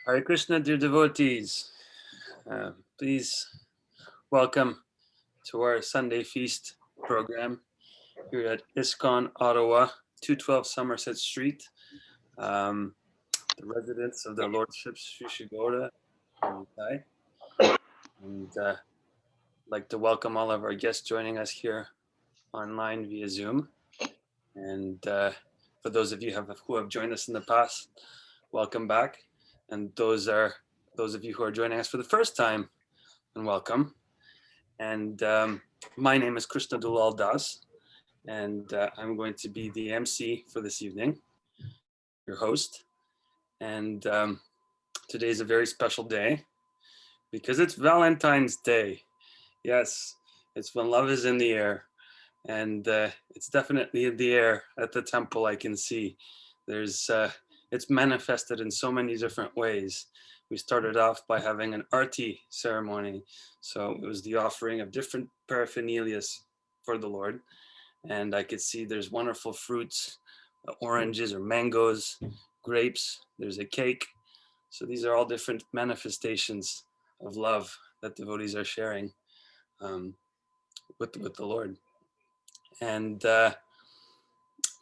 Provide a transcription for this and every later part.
Hare Krishna, dear devotees. Please welcome to our Sunday Feast program here at ISKCON, Ottawa, 212 Somerset Street. The residence of their lordships, Sri Shigoda and Thai. And I'd like to welcome all of our guests joining us here online via Zoom. And for those of you who have joined us in the past, welcome back. And those of you who are joining us for the first time, and welcome. And my name is Krishna Dulal Das, and I'm going to be the MC for this evening, your host. And today is a very special day because it's Valentine's Day. Yes, it's when love is in the air, and it's definitely in the air at the temple. I can see it's manifested in so many different ways. We started off by having an arti ceremony, so it was the offering of different paraphernalia for the Lord, and I could see there's wonderful fruits, oranges or mangoes, grapes, there's a cake. So these are all different manifestations of love that devotees are sharing with the Lord. And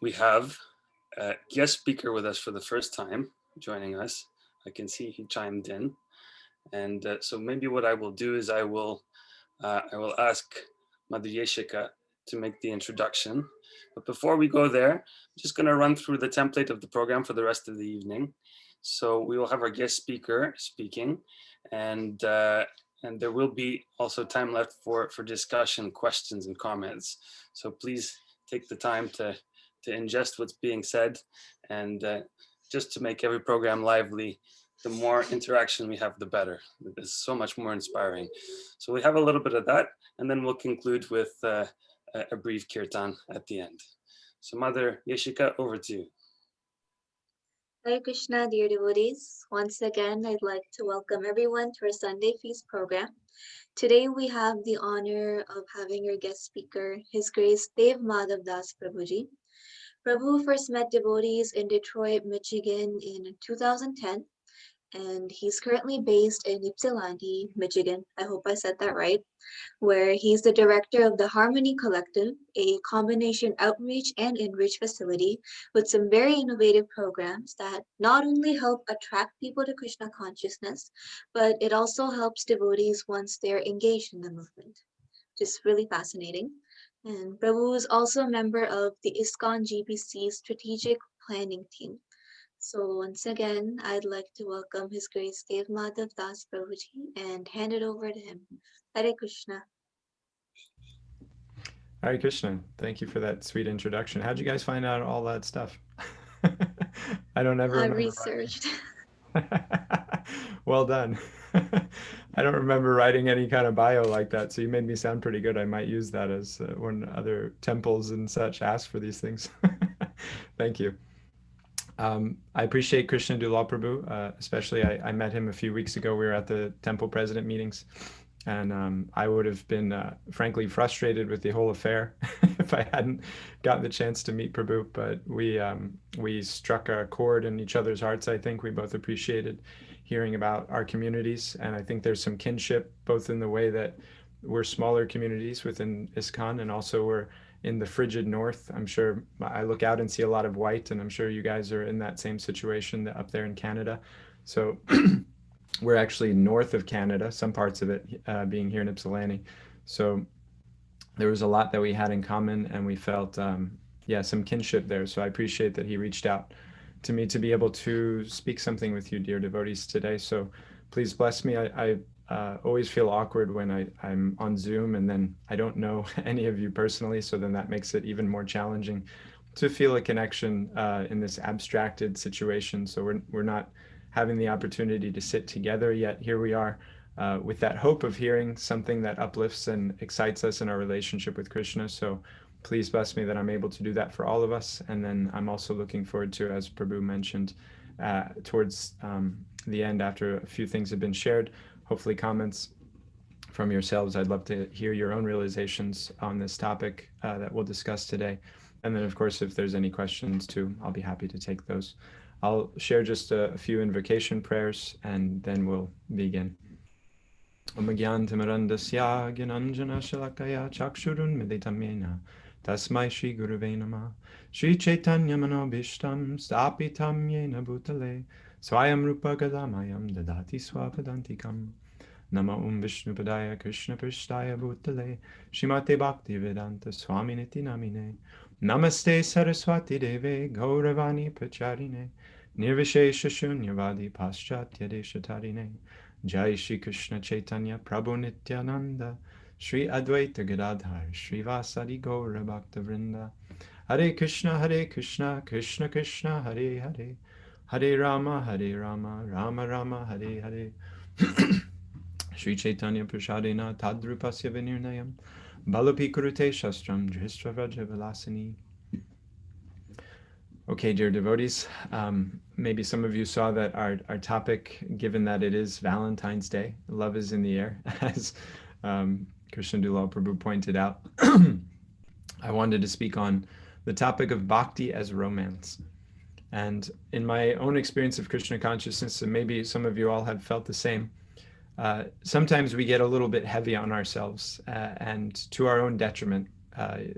we have a guest speaker with us for the first time joining us. I can see he chimed in. And so maybe what I will do is I will ask Mother Yeshika to make the introduction. But before we go there, I'm just going to run through the template of the program for the rest of the evening. So we will have our guest speaker speaking, and there will be also time left for discussion, questions, and comments. So please take the time to ingest what's being said, and just to make every program lively. The more interaction we have, the better. It's so much more inspiring. So we have a little bit of that, and then we'll conclude with a brief kirtan at the end. So Mother Yeshika, over to you. Hare Krishna, dear devotees. Once again, I'd like to welcome everyone to our Sunday Feast program. Today, we have the honor of having our guest speaker, His Grace Deva Madhava Prabhuji. Prabhu first met devotees in Detroit, Michigan in 2010, and he's currently based in Ypsilanti, Michigan. I hope I said that right, where he's the director of the Harmony Collective, a combination outreach and enrich facility with some very innovative programs that not only help attract people to Krishna consciousness, but it also helps devotees once they're engaged in the movement. Just really fascinating. And Prabhu is also a member of the ISKCON GBC strategic planning team. So once again, I'd like to welcome His Grace Deva Madhava Prabhuji and hand it over to him. Hare Krishna. Hare Krishna. Thank you for that sweet introduction. How'd you guys find out all that stuff? I don't ever remember researched. Well done. I don't remember writing any kind of bio like that, so you made me sound pretty good. I might use that as when other temples and such ask for these things. Thank you. I appreciate Krishna Dulal Prabhu, especially I met him a few weeks ago. We were at the temple president meetings, and I would have been frankly frustrated with the whole affair if I hadn't gotten the chance to meet Prabhu. But we struck a chord in each other's hearts. I think we both appreciated hearing about our communities, and I think there's some kinship both in the way that we're smaller communities within ISKCON, and also we're in the frigid north. I'm sure I look out and see a lot of white, and I'm sure you guys are in that same situation up there in Canada. So we're actually north of Canada, some parts of it being here in Ypsilanti. So there was a lot that we had in common, and we felt, some kinship there. So I appreciate that he reached out to me to be able to speak something with you, dear devotees, today. So please bless me. I always feel awkward when I'm on Zoom and then I don't know any of you personally, so then that makes it even more challenging to feel a connection in this abstracted situation. So we're not having the opportunity to sit together, yet here we are with that hope of hearing something that uplifts and excites us in our relationship with Krishna. So please bless me that I'm able to do that for all of us. And then I'm also looking forward to, as Prabhu mentioned, towards the end, after a few things have been shared, hopefully comments from yourselves. I'd love to hear your own realizations on this topic that we'll discuss today. And then, of course, if there's any questions too, I'll be happy to take those. I'll share just a few invocation prayers and then we'll begin. Om Gyantimirandasya Gyananjana Shalakaya Chakshurun Militamena Tasmai Shri Gurave Namah Shri Chaitanya Manobishtam Stapitam Yena Bhutale Swayam Rupa Gadamayam Dadati Swapadantikam Nama Vishnu Padaya Krishna Prishtaya Bhutale Shrimate Bhakti Vedanta Swaminiti Namine Namaste Saraswati Deve Gauravani Pacharine Nirvishesha Shunyavadi Paschatya Deshatarine Jai Shri Krishna Chaitanya Prabhu Nityananda Shri Advaita Gadadhar Shri Vasadi Gaura Bhakta Vrinda Hare Krishna Krishna Krishna Hare Hare Hare Rama Rama Rama Hare Hare Shri Chaitanya Prashadena Tadrupasya Vinirnayam Balapi Kurute Shastram Dristra Vraja Vilasini. Okay, dear devotees, maybe some of you saw that our topic, given that it is Valentine's Day, love is in the air, as Krishna Dulal Prabhu pointed out. I wanted to speak on the topic of Bhakti as romance. And in my own experience of Krishna consciousness, and maybe some of you all have felt the same, sometimes we get a little bit heavy on ourselves and to our own detriment.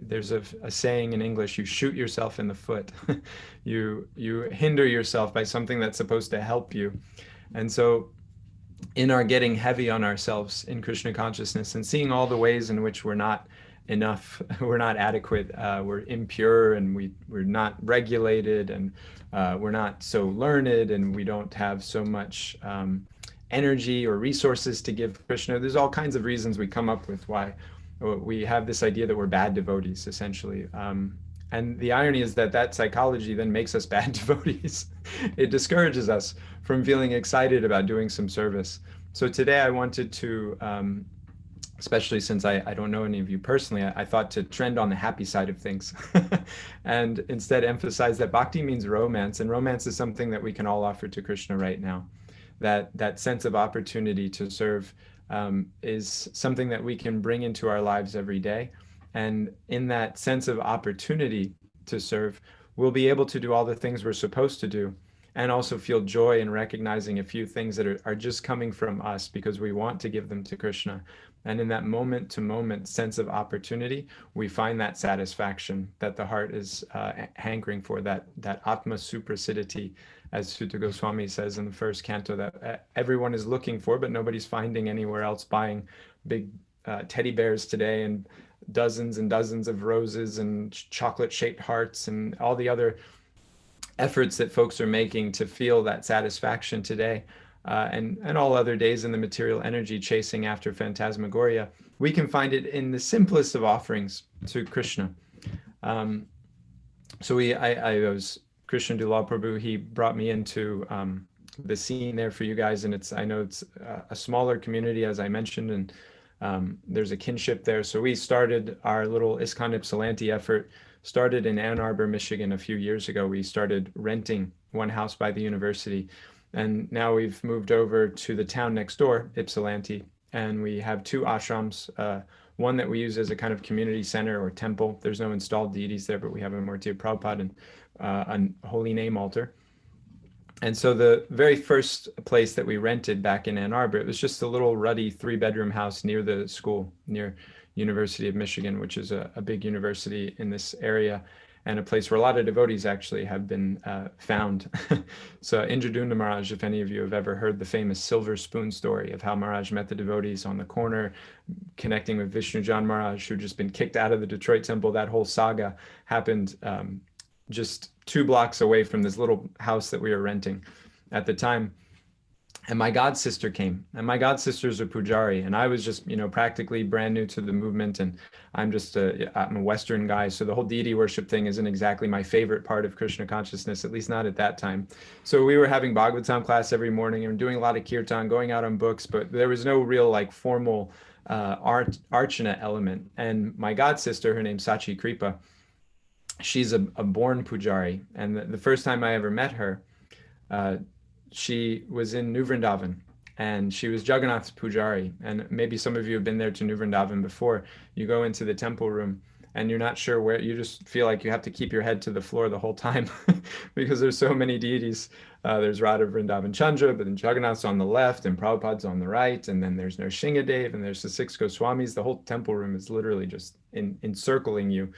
There's a saying in English: you shoot yourself in the foot. you hinder yourself by something that's supposed to help you. And so in our getting heavy on ourselves in Krishna consciousness and seeing all the ways in which we're not enough, we're not adequate, we're impure, and we're not regulated, and we're not so learned, and we don't have so much energy or resources to give Krishna. There's all kinds of reasons we come up with why we have this idea that we're bad devotees, essentially. And the irony is that psychology then makes us bad devotees. It discourages us from feeling excited about doing some service. So today I wanted to, especially since I don't know any of you personally, I thought to trend on the happy side of things and instead emphasize that bhakti means romance, and romance is something that we can all offer to Krishna right now. That sense of opportunity to serve is something that we can bring into our lives every day. And in that sense of opportunity to serve, we'll be able to do all the things we're supposed to do, and also feel joy in recognizing a few things that are just coming from us because we want to give them to Krishna. And in that moment-to-moment sense of opportunity, we find that satisfaction that the heart is hankering for, that Atma Suprasidhati, as Sutta Goswami says in the first canto, that everyone is looking for, but nobody's finding anywhere else. Buying big teddy bears today and dozens and dozens of roses and chocolate-shaped hearts and all the other efforts that folks are making to feel that satisfaction today, and all other days in the material energy chasing after phantasmagoria. We can find it in the simplest of offerings to Krishna. So I was Krishna Dulal Prabhu. He brought me into the scene there for you guys, and I know it's a smaller community, as I mentioned, and there's a kinship there. So we started our little ISKCON Ypsilanti effort, started in Ann Arbor, Michigan a few years ago. We started renting one house by the university, and now we've moved over to the town next door, Ypsilanti, and we have two ashrams, one that we use as a kind of community center or temple. There's no installed deities there, but we have a Murti of Prabhupada and a holy name altar. And so the very first place that we rented back in Ann Arbor, it was just a little ruddy 3-bedroom house near the school, near University of Michigan, which is a big university in this area, and a place where a lot of devotees actually have been found. So Indradunda Maharaj, if any of you have ever heard the famous silver spoon story of how Maharaj met the devotees on the corner, connecting with Vishnu Jan Maharaj, who'd just been kicked out of the Detroit temple, that whole saga happened just 2 blocks away from this little house that we were renting at the time. And my god sister came, and my god sister's a pujari, and I was just, practically brand new to the movement, and I'm a Western guy, so the whole deity worship thing isn't exactly my favorite part of Krishna consciousness, at least not at that time. So we were having Bhagavatam class every morning and doing a lot of kirtan, going out on books, but there was no real formal archana element. And my god sister, her name's Sachi Kripa, she's a born pujari, and the first time I ever met her, she was in New Vrindavan, and she was Jagannath's pujari. And maybe some of you have been there to New Vrindavan before. You go into the temple room, and you're not sure where, you just feel like you have to keep your head to the floor the whole time because there's so many deities. There's Radha Vrindavan Chandra, but then Jagannath's on the left and Prabhupada's on the right, and then there's Nrsingadev and there's the six Goswamis. The whole temple room is literally just encircling you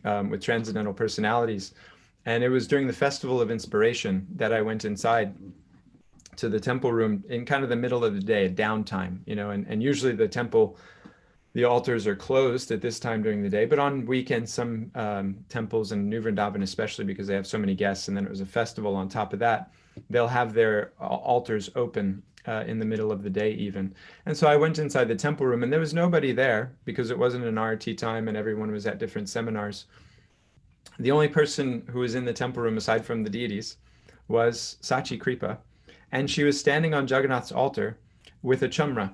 with transcendental personalities. And it was during the Festival of Inspiration that I went inside to the temple room in kind of the middle of the day, downtime, and usually the altars are closed at this time during the day, but on weekends, some temples in New Vrindavan, especially because they have so many guests, and then it was a festival on top of that, they'll have their altars open in the middle of the day even. And so I went inside the temple room, and there was nobody there because it wasn't an RT time and everyone was at different seminars. The only person who was in the temple room aside from the deities was Sachi Kripa, and she was standing on Jagannath's altar with a chamra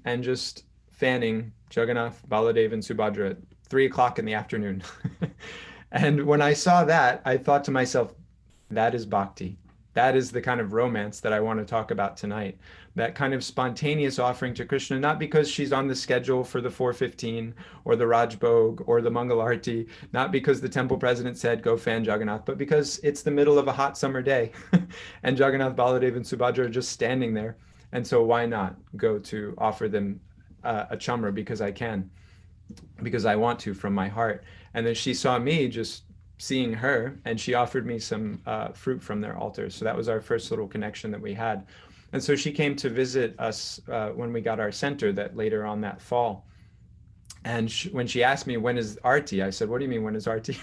and just fanning Jagannath, Baladev, and Subhadra at 3 o'clock in the afternoon. And when I saw that, I thought to myself, that is bhakti. That is the kind of romance that I want to talk about tonight. That kind of spontaneous offering to Krishna, not because she's on the schedule for the 4:15 or the Rajbhog or the Mangal Arti, not because the temple president said, go fan Jagannath, but because it's the middle of a hot summer day and Jagannath, Baladev, and Subhadra are just standing there. And so why not go to offer them a chamra because I can, because I want to from my heart. And then she saw me just seeing her, and she offered me some fruit from their altars. So that was our first little connection that we had. And so she came to visit us when we got our center that later on that fall. And when she asked me, when is Arti? I said, what do you mean, when is Arti?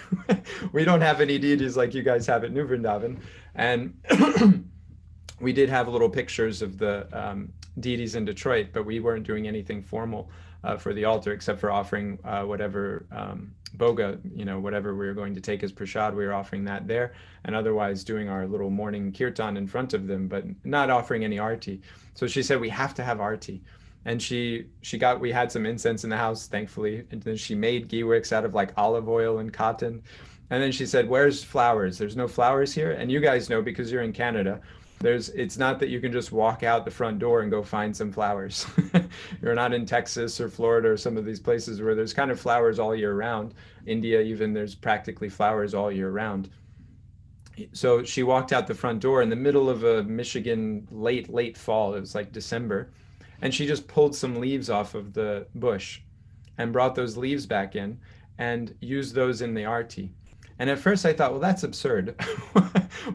We don't have any deities like you guys have at New Vrindavan. And we did have little pictures of the deities in Detroit, but we weren't doing anything formal for the altar except for offering whatever boga, whatever we were going to take as prasad, we were offering that there, and otherwise doing our little morning kirtan in front of them, but not offering any arti. So she said, we have to have arti. And we had some incense in the house, thankfully, and then she made ghee wicks out of like olive oil and cotton. And then she said, where's flowers? There's no flowers here. And you guys know, because you're in Canada, it's not that you can just walk out the front door and go find some flowers. You're not in Texas or Florida or some of these places where there's kind of flowers all year round. India, even, there's practically flowers all year round. So she walked out the front door in the middle of a Michigan late fall. It was like December. And she just pulled some leaves off of the bush and brought those leaves back in and used those in the arti. And at first I thought, well, that's absurd.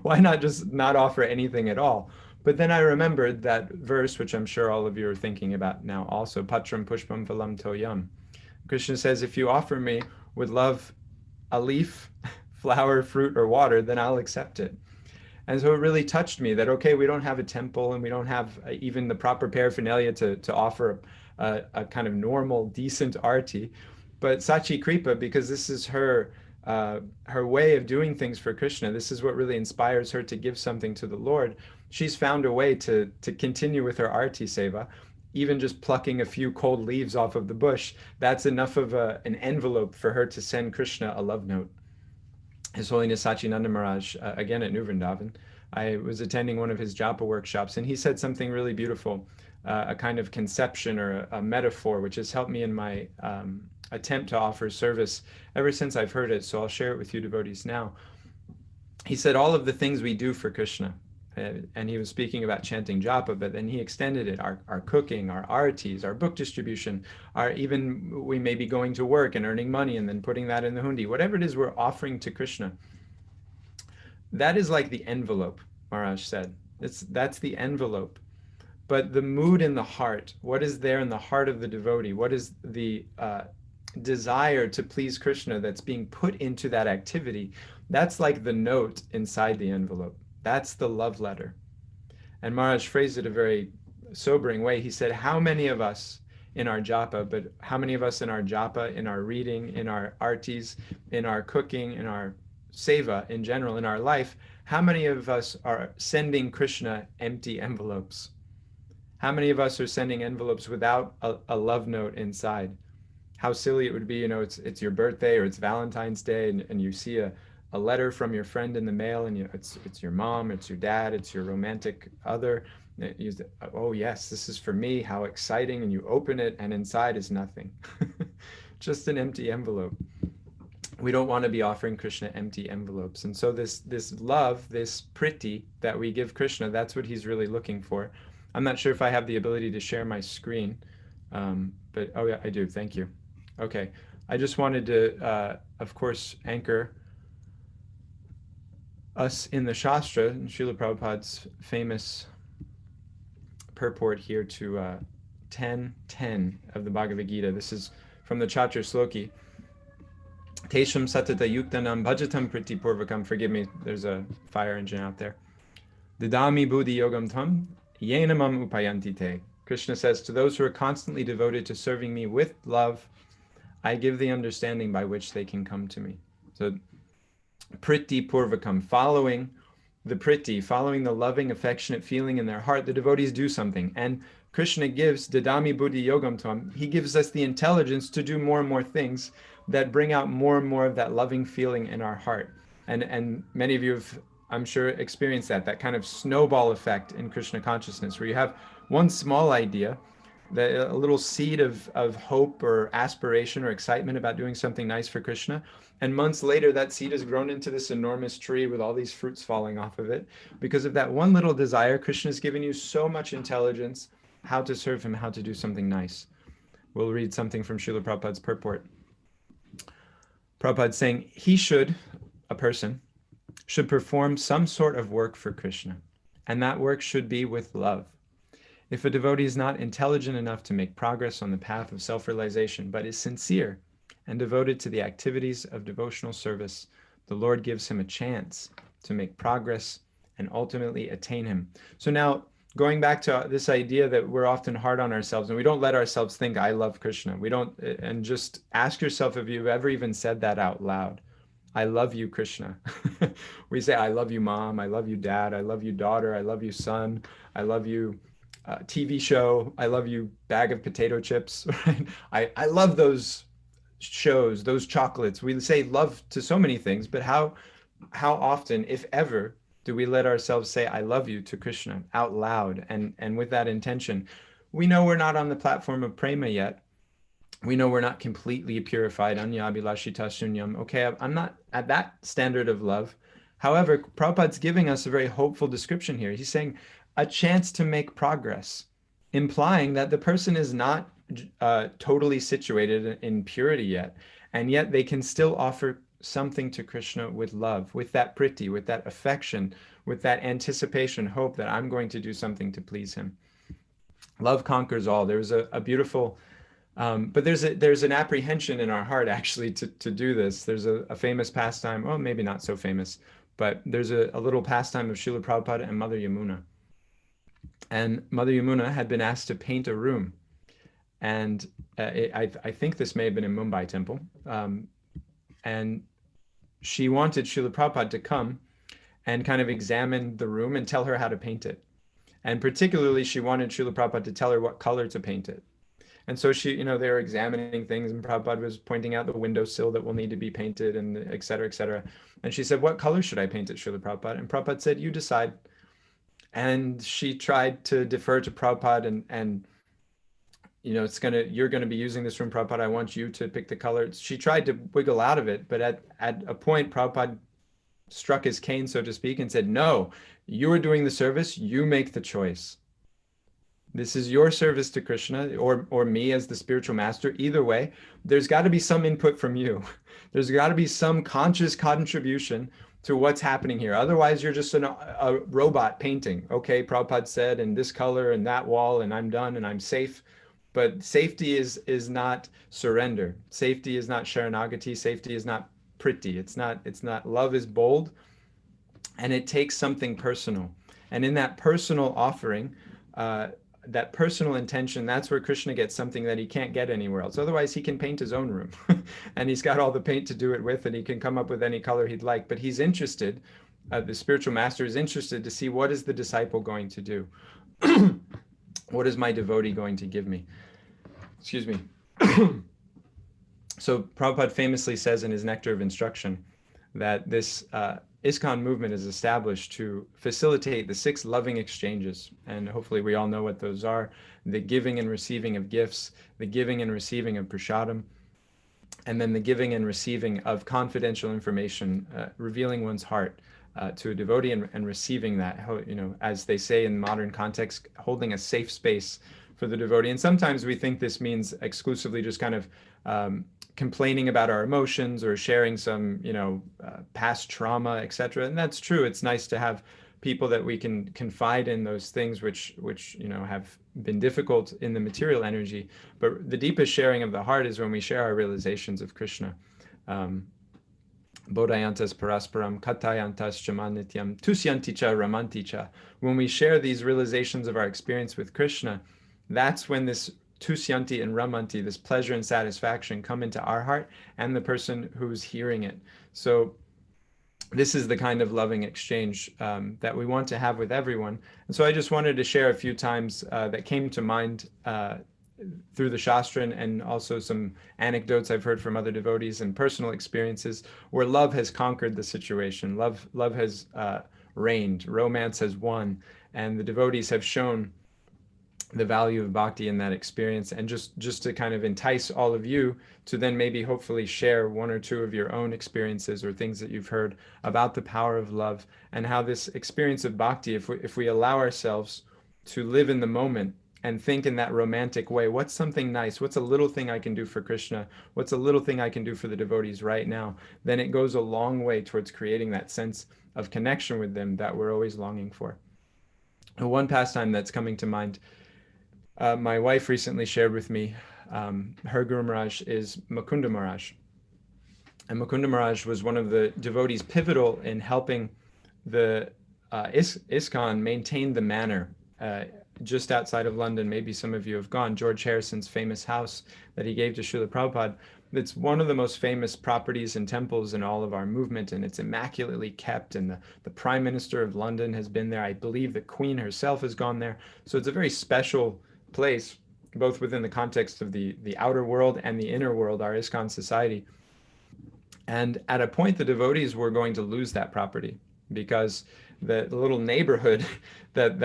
Why not just not offer anything at all? But then I remembered that verse, which I'm sure all of you are thinking about now also, Patram Pushpam Phalam Toyam. Krishna says, if you offer me with love a leaf, flower, fruit, or water, then I'll accept it. And so it really touched me that, okay, we don't have a temple and we don't have even the proper paraphernalia to offer a kind of normal, decent arti. But Sachi Kripa, because this is her way of doing things for Krishna, this is what really inspires her to give something to the Lord. She's found a way to continue with her arti seva, even just plucking a few cold leaves off of the bush. That's enough of an envelope for her to send Krishna a love note. His Holiness Sachinanda Maharaj, again at New Vrindavan, I was attending one of his japa workshops, and he said something really beautiful, a kind of conception or a metaphor, which has helped me in my attempt to offer service ever since I've heard it. So I'll share it with you devotees now. He said all of the things we do for Krishna, and he was speaking about chanting japa, but then he extended it, our cooking, our artis, our book distribution, even we may be going to work and earning money and then putting that in the hundi, whatever it is we're offering to Krishna. That is like the envelope, Maharaj said. That's the envelope. But the mood in the heart, what is there in the heart of the devotee? What is the desire to please Krishna that's being put into that activity? That's like the note inside the envelope. That's the love letter. And Maharaj phrased it a very sobering way. He said, how many of us in our japa, but how many of us in our japa, in our reading, in our artis, in our cooking, in our seva in general, in our life, how many of us are sending Krishna empty envelopes? How many of us are sending envelopes without a love note inside? How silly it would be, it's your birthday or it's Valentine's Day, and you see a letter from your friend in the mail, and it's your mom, it's your dad, it's your romantic other. Oh yes, this is for me, how exciting, and you open it and inside is nothing. Just an empty envelope. We don't want to be offering Krishna empty envelopes. And so this love, this priti that we give Krishna, that's what he's really looking for. I'm not sure if I have the ability to share my screen, but oh yeah, I do. Thank you. Okay. I just wanted to, of course, anchor us in the Shastra, and Srila Prabhupada's famous purport here to 10:10 of the Bhagavad Gita. This is from the Chatra Sloki. Tesham satata yuktanam bhajatam priti purvakam. Forgive me, there's a fire engine out there. Didami buddhi yogam tam yenamam upayanti te. Krishna says, to those who are constantly devoted to serving me with love, I give the understanding by which they can come to me. So priti purvakam, following the priti, following the loving, affectionate feeling in their heart, the devotees do something. And Krishna gives Didami buddhi yogam tam. He gives us the intelligence to do more and more things that bring out more and more of that loving feeling in our heart. And many of you have, I'm sure, experienced that kind of snowball effect in Krishna consciousness, where you have one small idea, a little seed of hope or aspiration or excitement about doing something nice for Krishna. And months later, that seed has grown into this enormous tree with all these fruits falling off of it. Because of that one little desire, Krishna has given you so much intelligence how to serve him, how to do something nice. We'll read something from Srila Prabhupada's purport. Prabhupada saying, a person, should perform some sort of work for Krishna, and that work should be with love. If a devotee is not intelligent enough to make progress on the path of self-realization, but is sincere and devoted to the activities of devotional service, the Lord gives him a chance to make progress and ultimately attain him. So now, going back to this idea that we're often hard on ourselves and we don't let ourselves think, I love Krishna. We don't, and just ask yourself if you've ever even said that out loud. I love you, Krishna. We say, I love you, mom. I love you, dad. I love you, daughter. I love you, son. I love you, TV show. I love you, bag of potato chips. Right? I love those shows, those chocolates. We say love to so many things, but how often, if ever, do we let ourselves say, I love you to Krishna out loud and with that intention? We know we're not on the platform of prema yet. We know we're not completely purified. Anyabhilashita shunyam. Okay, I'm not at that standard of love. However, Prabhupada's giving us a very hopeful description here. He's saying a chance to make progress, implying that the person is not totally situated in purity yet, and yet they can still offer something to Krishna with love, with that priti, with that affection, with that anticipation, hope that I'm going to do something to please him. Love conquers all. There's a beautiful, but there's an apprehension in our heart actually to do this. There's a famous pastime, well, maybe not so famous, but there's a little pastime of Srila Prabhupada and Mother Yamuna. And Mother Yamuna had been asked to paint a room. And I think this may have been in Mumbai temple. And she wanted Srila Prabhupada to come and kind of examine the room and tell her how to paint it. And particularly, she wanted Srila Prabhupada to tell her what color to paint it. And so they were examining things, and Prabhupada was pointing out the windowsill that will need to be painted, and et cetera, et cetera. And she said, what color should I paint it, Srila Prabhupada? And Prabhupada said, you decide. And she tried to defer to Prabhupada and you're going to be using this room, Prabhupada. I want you to pick the color. She tried to wiggle out of it, but at a point, Prabhupada struck his cane, so to speak, and said, no, you are doing the service. You make the choice. This is your service to Krishna or me as the spiritual master. Either way, there's got to be some input from you. There's got to be some conscious contribution to what's happening here. Otherwise, you're just a robot painting. Okay, Prabhupada said, and this color and that wall, and I'm done and I'm safe. But safety is not surrender. Safety is not sharanagati. Safety is not priti. It's not. Love is bold, and it takes something personal. And in that personal offering, that personal intention, that's where Krishna gets something that he can't get anywhere else. Otherwise, he can paint his own room, and he's got all the paint to do it with, and he can come up with any color he'd like. But he's interested. The spiritual master is interested to see what is the disciple going to do. What is my devotee going to give me? Excuse me. So Prabhupada famously says in his Nectar of Instruction that this ISKCON movement is established to facilitate the 6 loving exchanges. And hopefully we all know what those are: the giving and receiving of gifts, the giving and receiving of prasadam, and then the giving and receiving of confidential information, revealing one's heart to a devotee, and receiving that, as they say in modern context, holding a safe space for the devotee. And sometimes we think this means exclusively just kind of complaining about our emotions or sharing some, past trauma, etc. And that's true. It's nice to have people that we can confide in those things which have been difficult in the material energy. But the deepest sharing of the heart is when we share our realizations of Krishna. Bodhayantas parasparam katayantas chamanityam tusyanticha ramanticha. When we share these realizations of our experience with Krishna, that's when this tusyanti and ramanti, this pleasure and satisfaction, come into our heart and the person who's hearing it. So this is the kind of loving exchange that we want to have with everyone. And so I just wanted to share a few times that came to mind through the Shastra, and also some anecdotes I've heard from other devotees and personal experiences where love has conquered the situation. Love has reigned. Romance has won. And the devotees have shown the value of bhakti in that experience. And just to kind of entice all of you to then maybe hopefully share one or two of your own experiences or things that you've heard about the power of love, and how this experience of bhakti, if we allow ourselves to live in the moment and think in that romantic way, what's something nice? What's a little thing I can do for Krishna? What's a little thing I can do for the devotees right now? Then it goes a long way towards creating that sense of connection with them that we're always longing for. One pastime that's coming to mind, my wife recently shared with me, her Guru Maharaj is Mukunda Maharaj. And Mukunda Maharaj was one of the devotees pivotal in helping the ISKCON maintain the manor just outside of London. Maybe some of you have gone. George Harrison's famous house that he gave to Srila Prabhupada. It's one of the most famous properties and temples in all of our movement, and it's immaculately kept. And the Prime Minister of London has been there. I believe the Queen herself has gone there. So it's a very special place, both within the context of the outer world and the inner world, our ISKCON society. And at a point, the devotees were going to lose that property because the little neighborhood that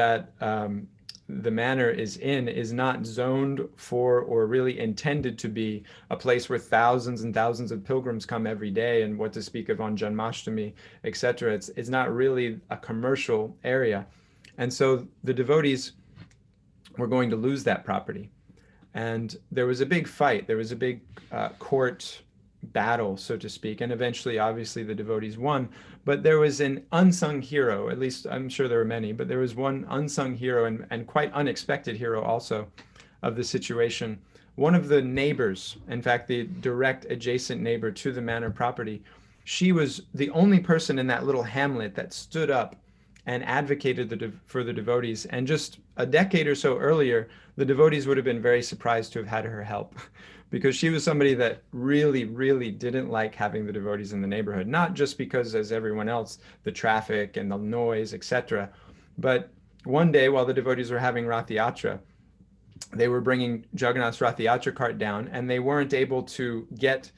the manor is in is not zoned for, or really intended to be, a place where thousands and thousands of pilgrims come every day, and what to speak of on Janmashtami, etc. It's not really a commercial area. And so the devotees were going to lose that property. And there was a big fight. There was a big court battle, so to speak. And eventually, obviously, the devotees won. But there was an unsung hero, at least I'm sure there were many, but there was one unsung hero, and quite unexpected hero also of the situation. One of the neighbors, in fact, the direct adjacent neighbor to the manor property, she was the only person in that little hamlet that stood up and advocated for the devotees. And just a decade or so earlier, the devotees would have been very surprised to have had her help, because she was somebody that really, really didn't like having the devotees in the neighborhood, not just because, as everyone else, the traffic and the noise, etc. But one day, while the devotees were having Rath Yatra, they were bringing Jagannath's Rath Yatra cart down, and they weren't able to get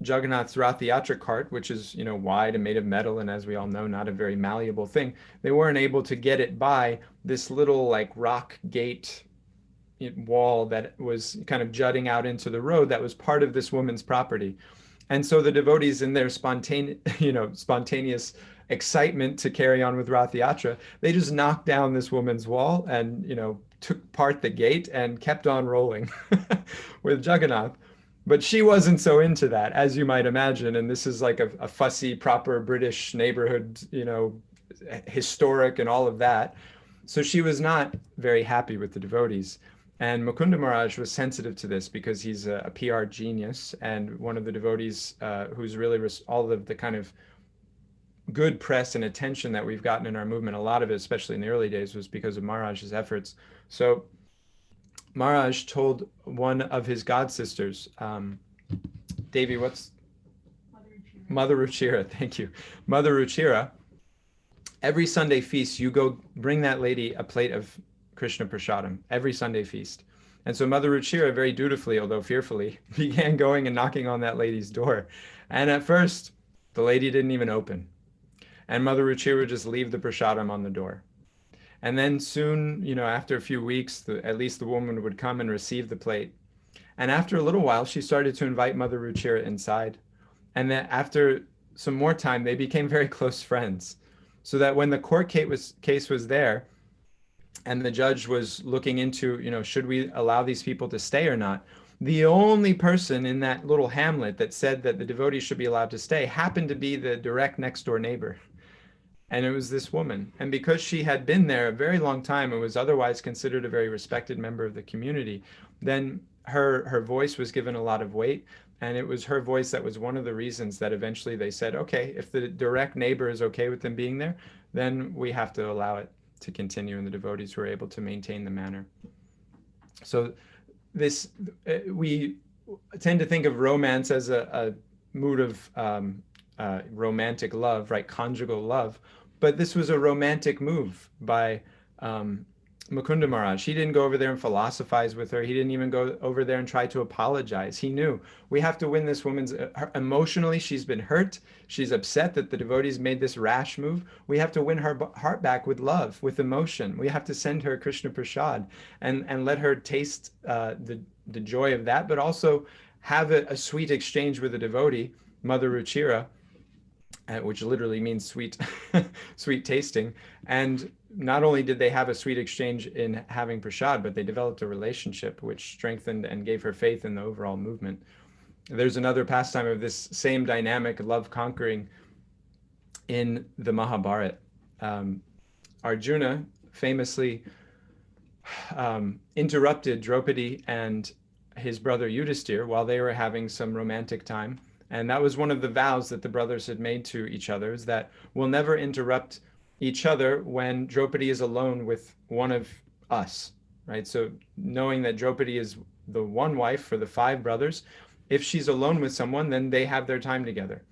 Jagannath's Rath Yatra cart, which is, wide and made of metal, and as we all know, not a very malleable thing. They weren't able to get it by this little rock gate wall that was kind of jutting out into the road that was part of this woman's property. And so the devotees, in their spontaneous excitement to carry on with Rath Yatra, they just knocked down this woman's wall and, took apart the gate and kept on rolling with Jagannath. But she wasn't so into that, as you might imagine. And this is like a fussy, proper British neighborhood, historic and all of that. So she was not very happy with the devotees. And Mukunda Maharaj was sensitive to this because he's a PR genius, and one of the devotees who's really all of the kind of good press and attention that we've gotten in our movement, a lot of it, especially in the early days, was because of Maharaj's efforts. So Maharaj told one of his god sisters, Devi, what's Mother Ruchira, thank you. Mother Ruchira, every Sunday feast, you go bring that lady a plate of Krishna Prasadam, every Sunday feast. And so Mother Ruchira, very dutifully, although fearfully, began going and knocking on that lady's door. And at first, the lady didn't even open. And Mother Ruchira would just leave the Prasadam on the door. And then soon, after a few weeks, at least the woman would come and receive the plate. And after a little while, she started to invite Mother Ruchira inside. And then after some more time, they became very close friends. So that when the court case was there, and the judge was looking into, should we allow these people to stay or not? The only person in that little hamlet that said that the devotees should be allowed to stay happened to be the direct next door neighbor. And it was this woman. And because she had been there a very long time and was otherwise considered a very respected member of the community, then her voice was given a lot of weight. And it was her voice that was one of the reasons that eventually they said, okay, if the direct neighbor is okay with them being there, then we have to allow it to continue, and the devotees were able to maintain the manner. So this, we tend to think of romance as a mood of romantic love, right? Conjugal love. But this was a romantic move by Mukunda Maharaj. He didn't go over there and philosophize with her. He didn't even go over there and try to apologize. He knew we have to win this woman's emotionally. She's been hurt. She's upset that the devotees made this rash move. We have to win her heart back with love, with emotion. We have to send her Krishna Prasad and let her taste the joy of that, but also have a sweet exchange with a devotee, Mother Ruchira, which literally means sweet, sweet tasting. And not only did they have a sweet exchange in having prasad, but they developed a relationship which strengthened and gave her faith in the overall movement. There's another pastime of this same dynamic, love conquering, in the Mahabharata. Arjuna famously interrupted Draupadi and his brother Yudhisthira while they were having some romantic time. And that was one of the vows that the brothers had made to each other, is that we'll never interrupt each other when Draupadi is alone with one of us, right? So knowing that Draupadi is the one wife for the 5 brothers, if she's alone with someone, then they have their time together.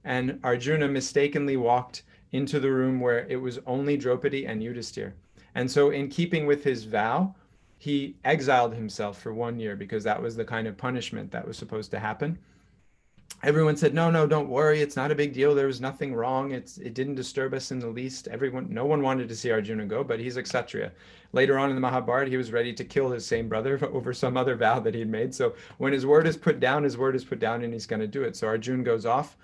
And Arjuna mistakenly walked into the room where it was only Draupadi and Yudhisthira. And so in keeping with his vow, he exiled himself for 1 year, because that was the kind of punishment that was supposed to happen. Everyone said, no, don't worry. It's not a big deal. There was nothing wrong. It didn't disturb us in the least. No one wanted to see Arjuna go, but he's a Kshatriya. Later on in the Mahabharata, he was ready to kill his same brother over some other vow that he'd made. So when his word is put down, his word is put down, and he's going to do it. So Arjuna goes off.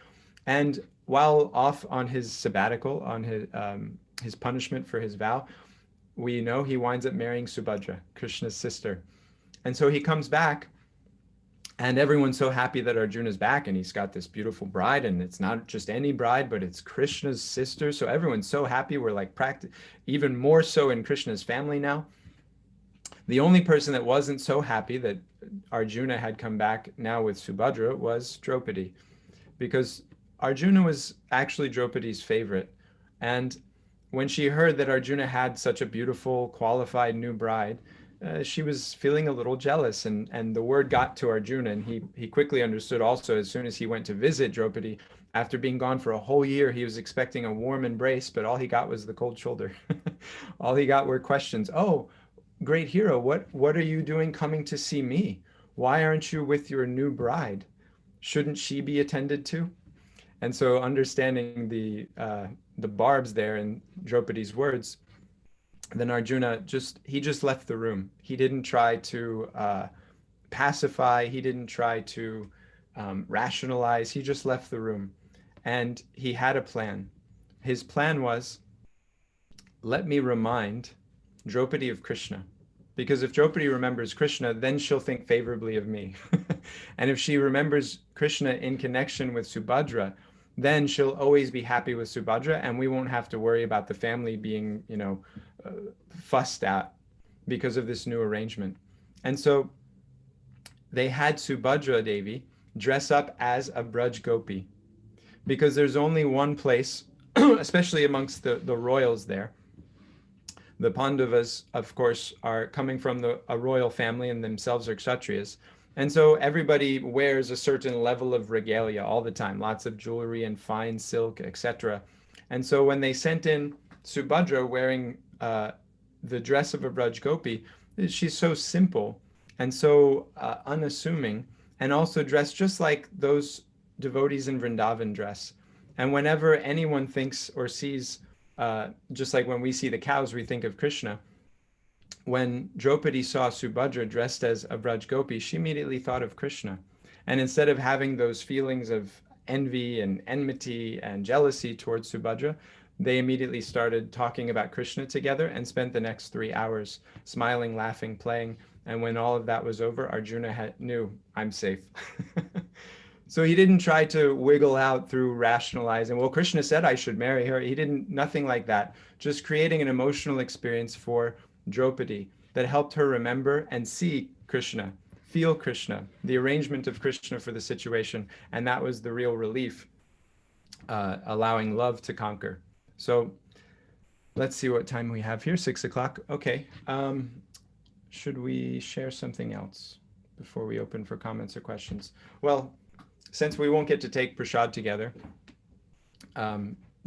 And while off on his sabbatical, on his punishment for his vow, we know he winds up marrying Subhadra, Krishna's sister. And so he comes back, and everyone's so happy that Arjuna's back, and he's got this beautiful bride, and it's not just any bride, but it's Krishna's sister. So everyone's so happy. We're like even more so in Krishna's family now. The only person that wasn't so happy that Arjuna had come back now with Subhadra was Draupadi, because Arjuna was actually Draupadi's favorite. And when she heard that Arjuna had such a beautiful, qualified new bride, she was feeling a little jealous, and the word got to Arjuna, and he quickly understood also. As soon as he went to visit Draupadi, after being gone for a whole year, he was expecting a warm embrace, but all he got was the cold shoulder. All he got were questions. Oh, great hero, what are you doing coming to see me? Why aren't you with your new bride? Shouldn't she be attended to? And so understanding the barbs there in Draupadi's words, then Arjuna just left the room. He didn't try to pacify. He didn't try to rationalize. He just left the room. And he had a plan. His plan was, let me remind Draupadi of Krishna. Because if Draupadi remembers Krishna, then she'll think favorably of me. And if she remembers Krishna in connection with Subhadra, then she'll always be happy with Subhadra, and we won't have to worry about the family being, fussed at because of this new arrangement. And so they had Subhadra Devi dress up as a Braj Gopi, because there's only one place, especially amongst the royals there. The Pandavas, of course, are coming from a royal family and themselves are Kshatriyas. And so everybody wears a certain level of regalia all the time, lots of jewelry and fine silk, etc. And so when they sent in Subhadra wearing the dress of a Braj Gopi, she's so simple and so unassuming, and also dressed just like those devotees in Vrindavan dress. And whenever anyone thinks or sees, just like when we see the cows, we think of Krishna, when Draupadi saw Subhadra dressed as a Braj Gopi, she immediately thought of Krishna. And instead of having those feelings of envy and enmity and jealousy towards Subhadra, they immediately started talking about Krishna together and spent the next 3 hours smiling, laughing, playing. And when all of that was over, Arjuna knew, I'm safe. So he didn't try to wiggle out through rationalizing, well, Krishna said I should marry her. He didn't, nothing like that. Just creating an emotional experience for Draupadi that helped her remember and see Krishna, feel Krishna, the arrangement of Krishna for the situation. And that was the real relief, allowing love to conquer. So let's see what time we have here, 6 o'clock. Okay. Should we share something else before we open for comments or questions? Well, since we won't get to take prasad together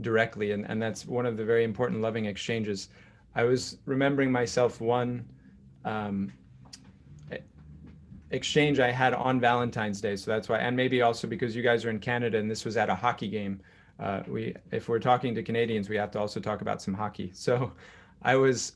directly, and that's one of the very important loving exchanges, I was remembering myself one exchange I had on Valentine's Day. So that's why, and maybe also because you guys are in Canada and this was at a hockey game. If we're talking to Canadians, we have to also talk about some hockey. So I was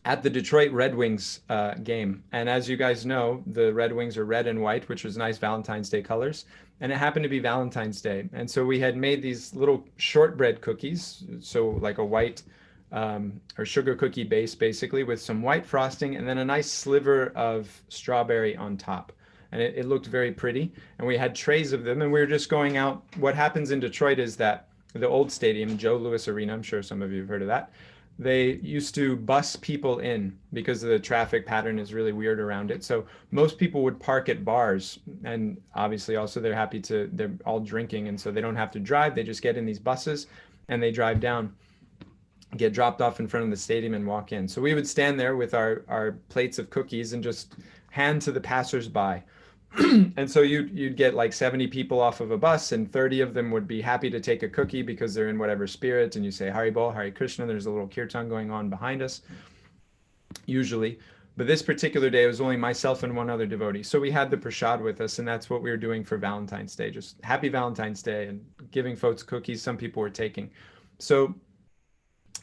at the Detroit Red Wings game. And as you guys know, the Red Wings are red and white, which was nice Valentine's Day colors. And it happened to be Valentine's Day. And so we had made these little shortbread cookies. So like a white or sugar cookie base, basically, with some white frosting and then a nice sliver of strawberry on top. And it looked very pretty. And we had trays of them and we were just going out. What happens in Detroit is that the old stadium, Joe Louis Arena, I'm sure some of you have heard of that, they used to bus people in because the traffic pattern is really weird around it. So most people would park at bars, and obviously also they're all drinking, and so they don't have to drive. They just get in these buses and they drive down, get dropped off in front of the stadium and walk in. So we would stand there with our plates of cookies and just hand to the passersby. And so you'd get like 70 people off of a bus and 30 of them would be happy to take a cookie because they're in whatever spirit, and you say Hari Bol, Hari Krishna. There's a little kirtan going on behind us usually, but this particular day it was only myself and one other devotee, so we had the prasad with us, and that's what we were doing for Valentine's Day, just happy Valentine's Day and giving folks cookies. Some people were taking. So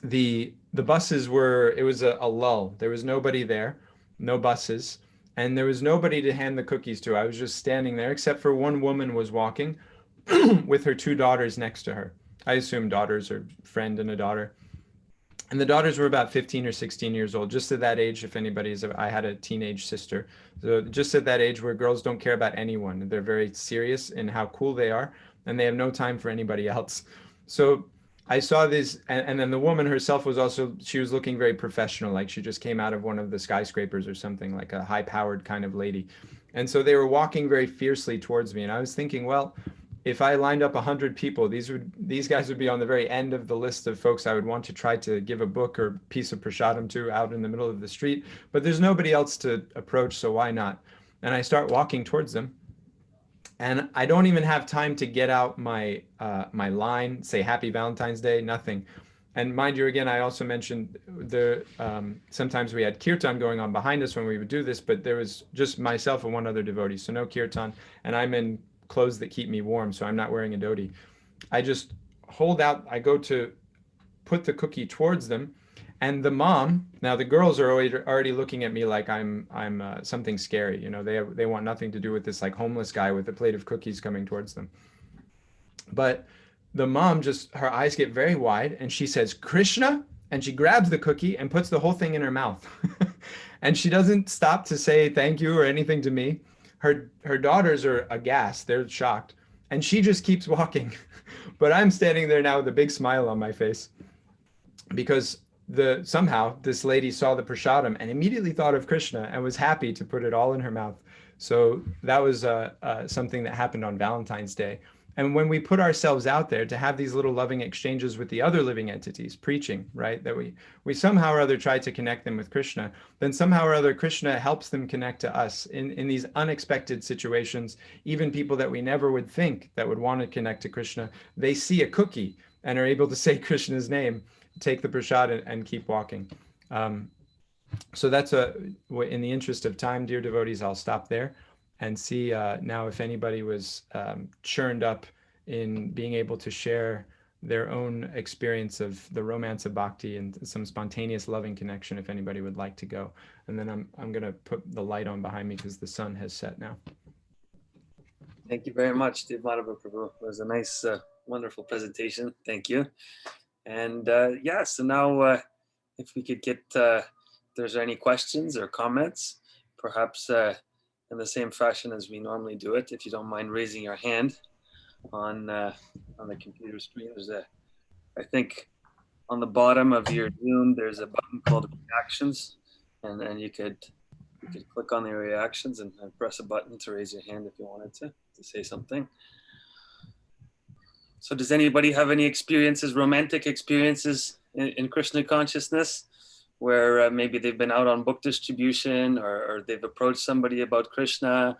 the buses were, it was a lull. There was nobody there, no buses, and there was nobody to hand the cookies to. I was just standing there, except for one woman was walking with her 2 daughters next to her. I assume daughters, or friend and a daughter. And the daughters were about 15 or 16 years old, just at that age. If anybody's, I had a teenage sister. So just at that age where girls don't care about anyone. They're very serious in how cool they are, and they have no time for anybody else. So I saw this, and then the woman herself was also, she was looking very professional, like she just came out of one of the skyscrapers or something, like a high-powered kind of lady. And so they were walking very fiercely towards me, and I was thinking, well, if I lined up 100 people, these guys would be on the very end of the list of folks I would want to try to give a book or piece of prasadam to out in the middle of the street. But there's nobody else to approach, so why not? And I start walking towards them. And I don't even have time to get out my my line, say Happy Valentine's Day, nothing. And mind you, again, I also mentioned sometimes we had kirtan going on behind us when we would do this, but there was just myself and one other devotee, so no kirtan. And I'm in clothes that keep me warm, so I'm not wearing a dhoti. I just hold out, I go to put the cookie towards them, and the mom, now the girls are already looking at me like I'm something scary. You know, they want nothing to do with this like homeless guy with a plate of cookies coming towards them. But the mom, just her eyes get very wide and she says, Krishna, and she grabs the cookie and puts the whole thing in her mouth. And she doesn't stop to say thank you or anything to me. Her daughters are aghast, they're shocked, and she just keeps walking. But I'm standing there now with a big smile on my face because somehow this lady saw the prasadam and immediately thought of Krishna and was happy to put it all in her mouth. So that was something that happened on Valentine's Day. And when we put ourselves out there to have these little loving exchanges with the other living entities, preaching, right, that we somehow or other try to connect them with Krishna, then somehow or other Krishna helps them connect to us in these unexpected situations. Even people that we never would think that would want to connect to Krishna, they see a cookie and are able to say Krishna's name, take the prasad and keep walking. So that's in the interest of time, dear devotees, I'll stop there and see now if anybody was churned up in being able to share their own experience of the romance of bhakti and some spontaneous loving connection if anybody would like to go. And then I'm going to put the light on behind me because the sun has set now. Thank you very much, Deva Madhava Prabhu. It was a nice, wonderful presentation. Thank you. And yeah, so now if we could get, if there's any questions or comments, perhaps in the same fashion as we normally do it, if you don't mind raising your hand on the computer screen. There's I think on the bottom of your Zoom, there's a button called reactions, and you could click on the reactions and press a button to raise your hand if you wanted to say something. So does anybody have any experiences, romantic experiences in Krishna consciousness, where maybe they've been out on book distribution, or they've approached somebody about Krishna,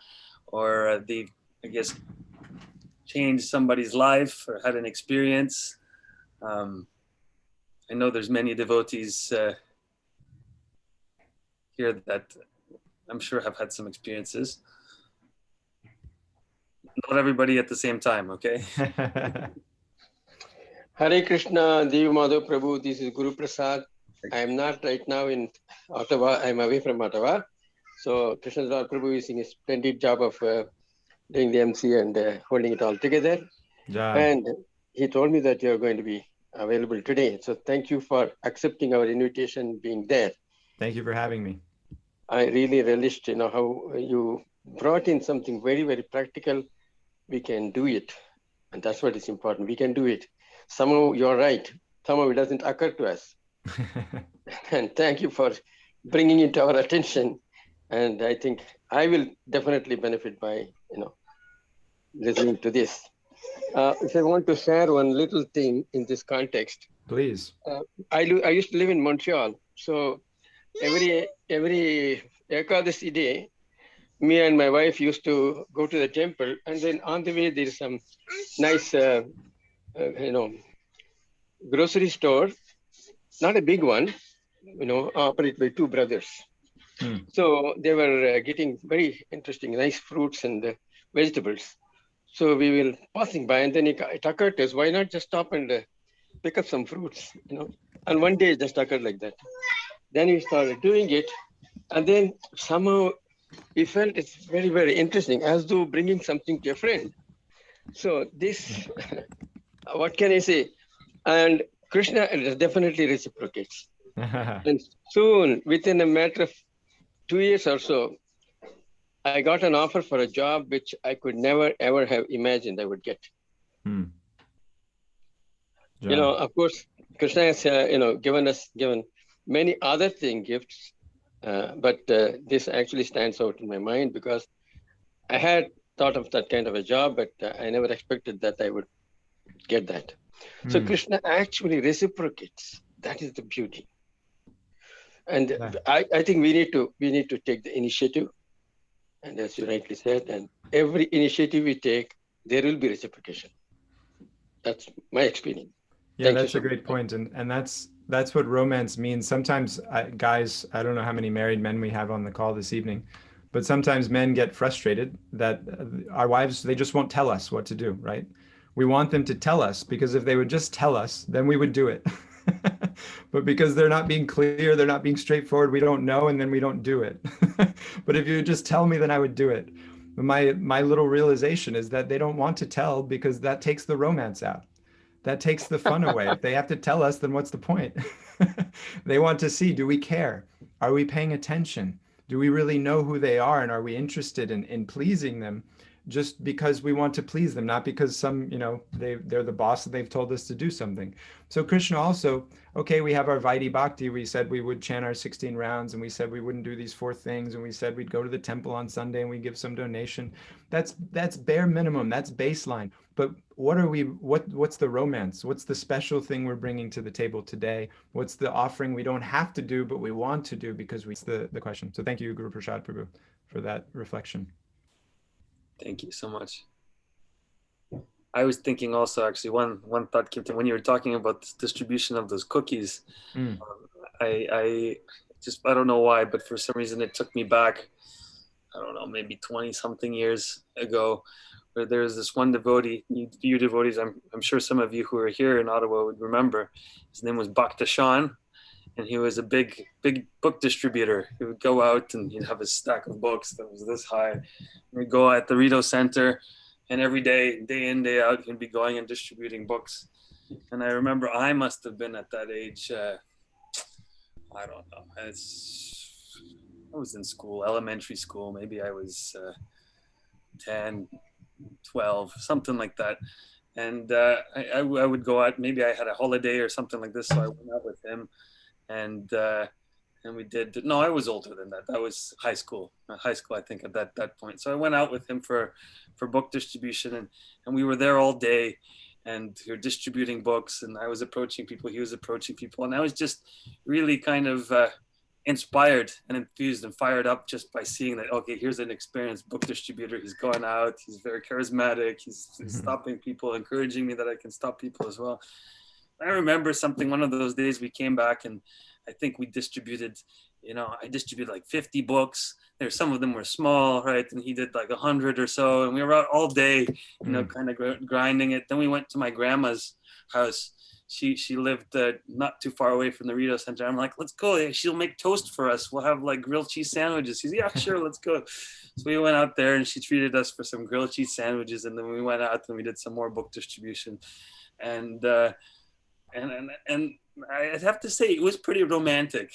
or they've, I guess, changed somebody's life or had an experience? I know there's many devotees here that I'm sure have had some experiences. Not everybody at the same time, okay? Hare Krishna, Deva Madhava Prabhu, this is Guru Prasad. I am not right now in Ottawa, I am away from Ottawa. So Krishna Prabhu is doing a splendid job of doing the MC and holding it all together. Yeah. And he told me that you are going to be available today. So thank you for accepting our invitation, being there. Thank you for having me. I really relished, how you brought in something very, very practical. We can do it. And that's what is important. We can do it. Somehow you're right. Somehow it doesn't occur to us. And thank you for bringing it to our attention. And I think I will definitely benefit by, listening to this. If I want to share one little thing in this context. Please. I used to live in Montreal. So every Ekadasi day, me and my wife used to go to the temple, and then on the way there's some nice, grocery store, not a big one, operated by two brothers. So they were getting very interesting, nice fruits and vegetables. So we were passing by, and then it occurred to us, why not just stop and pick up some fruits, And one day it just occurred like that. Then we started doing it, and then somehow we felt it's very, very interesting, as though bringing something to a friend. So this, what can I say? And Krishna definitely reciprocates. And soon, within a matter of 2 years or so, I got an offer for a job which I could never, ever have imagined I would get. Yeah. Of course, Krishna has, given many other gifts. But this actually stands out in my mind because I had thought of that kind of a job, but I never expected that I would get that. So Krishna actually reciprocates. That is the beauty. And I think we need to take the initiative. And as you rightly said, and every initiative we take, there will be reciprocation. That's my experience. Yeah, that's a great point. And that's what romance means. Sometimes, guys, I don't know how many married men we have on the call this evening, but sometimes men get frustrated that our wives, they just won't tell us what to do, right? We want them to tell us, because if they would just tell us, then we would do it. But because they're not being clear, they're not being straightforward, we don't know, and then we don't do it. But if you would just tell me, then I would do it. My little realization is that they don't want to tell because that takes the romance out. That takes the fun away. If they have to tell us, then what's the point? They want to see, do we care? Are we paying attention? Do we really know who they are? And are we interested in pleasing them just because we want to please them, not because they're the boss and they've told us to do something. So Krishna also, okay, we have our Vaidhi Bhakti. We said we would chant our 16 rounds, and we said we wouldn't do these 4 things, and we said we'd go to the temple on Sunday and we give some donation. That's bare minimum. That's baseline. But what's the romance? What's the special thing we're bringing to the table today? What's the offering we don't have to do, but we want to do because it's the question. So thank you, Guru Prasad Prabhu, for that reflection. Thank you so much. I was thinking also, actually, one thought came to when you were talking about the distribution of those cookies. I don't know why, but for some reason it took me back, I don't know, maybe 20 something years ago, where there's this one devotee, you devotees, I'm sure some of you who are here in Ottawa would remember. His name was Bhakti, and he was a big book distributor. He would go out and he'd have a stack of books that was this high. We'd go at the Rito Center, and every day, day in, day out, he'd be going and distributing books. And I remember I must have been at that age, I don't know. I was in school, elementary school. Maybe I was 10, 12, something like that. And I would go out. Maybe I had a holiday or something like this, so I went out with him, and we did. No, I was older than that. That was high school. High school, I think, at that point. So I went out with him for book distribution, and we were there all day, and we were distributing books, and I was approaching people, he was approaching people, and I was just really kind of inspired and enthused and fired up just by seeing that, okay, here's an experienced book distributor. He's going out, he's very charismatic, he's stopping people, encouraging me that I can stop people as well. I remember one of those days we came back, and I think we distributed, I distributed like 50 books. Some of them were small, right? And he did like 100 or so, and we were out all day, kind of grinding it. Then we went to my grandma's house. She lived not too far away from the Rito Center. I'm like, let's go. She'll make toast for us. We'll have like grilled cheese sandwiches. She's, yeah, sure, let's go. So we went out there, and she treated us for some grilled cheese sandwiches. And then we went out and we did some more book distribution. And I'd have to say it was pretty romantic.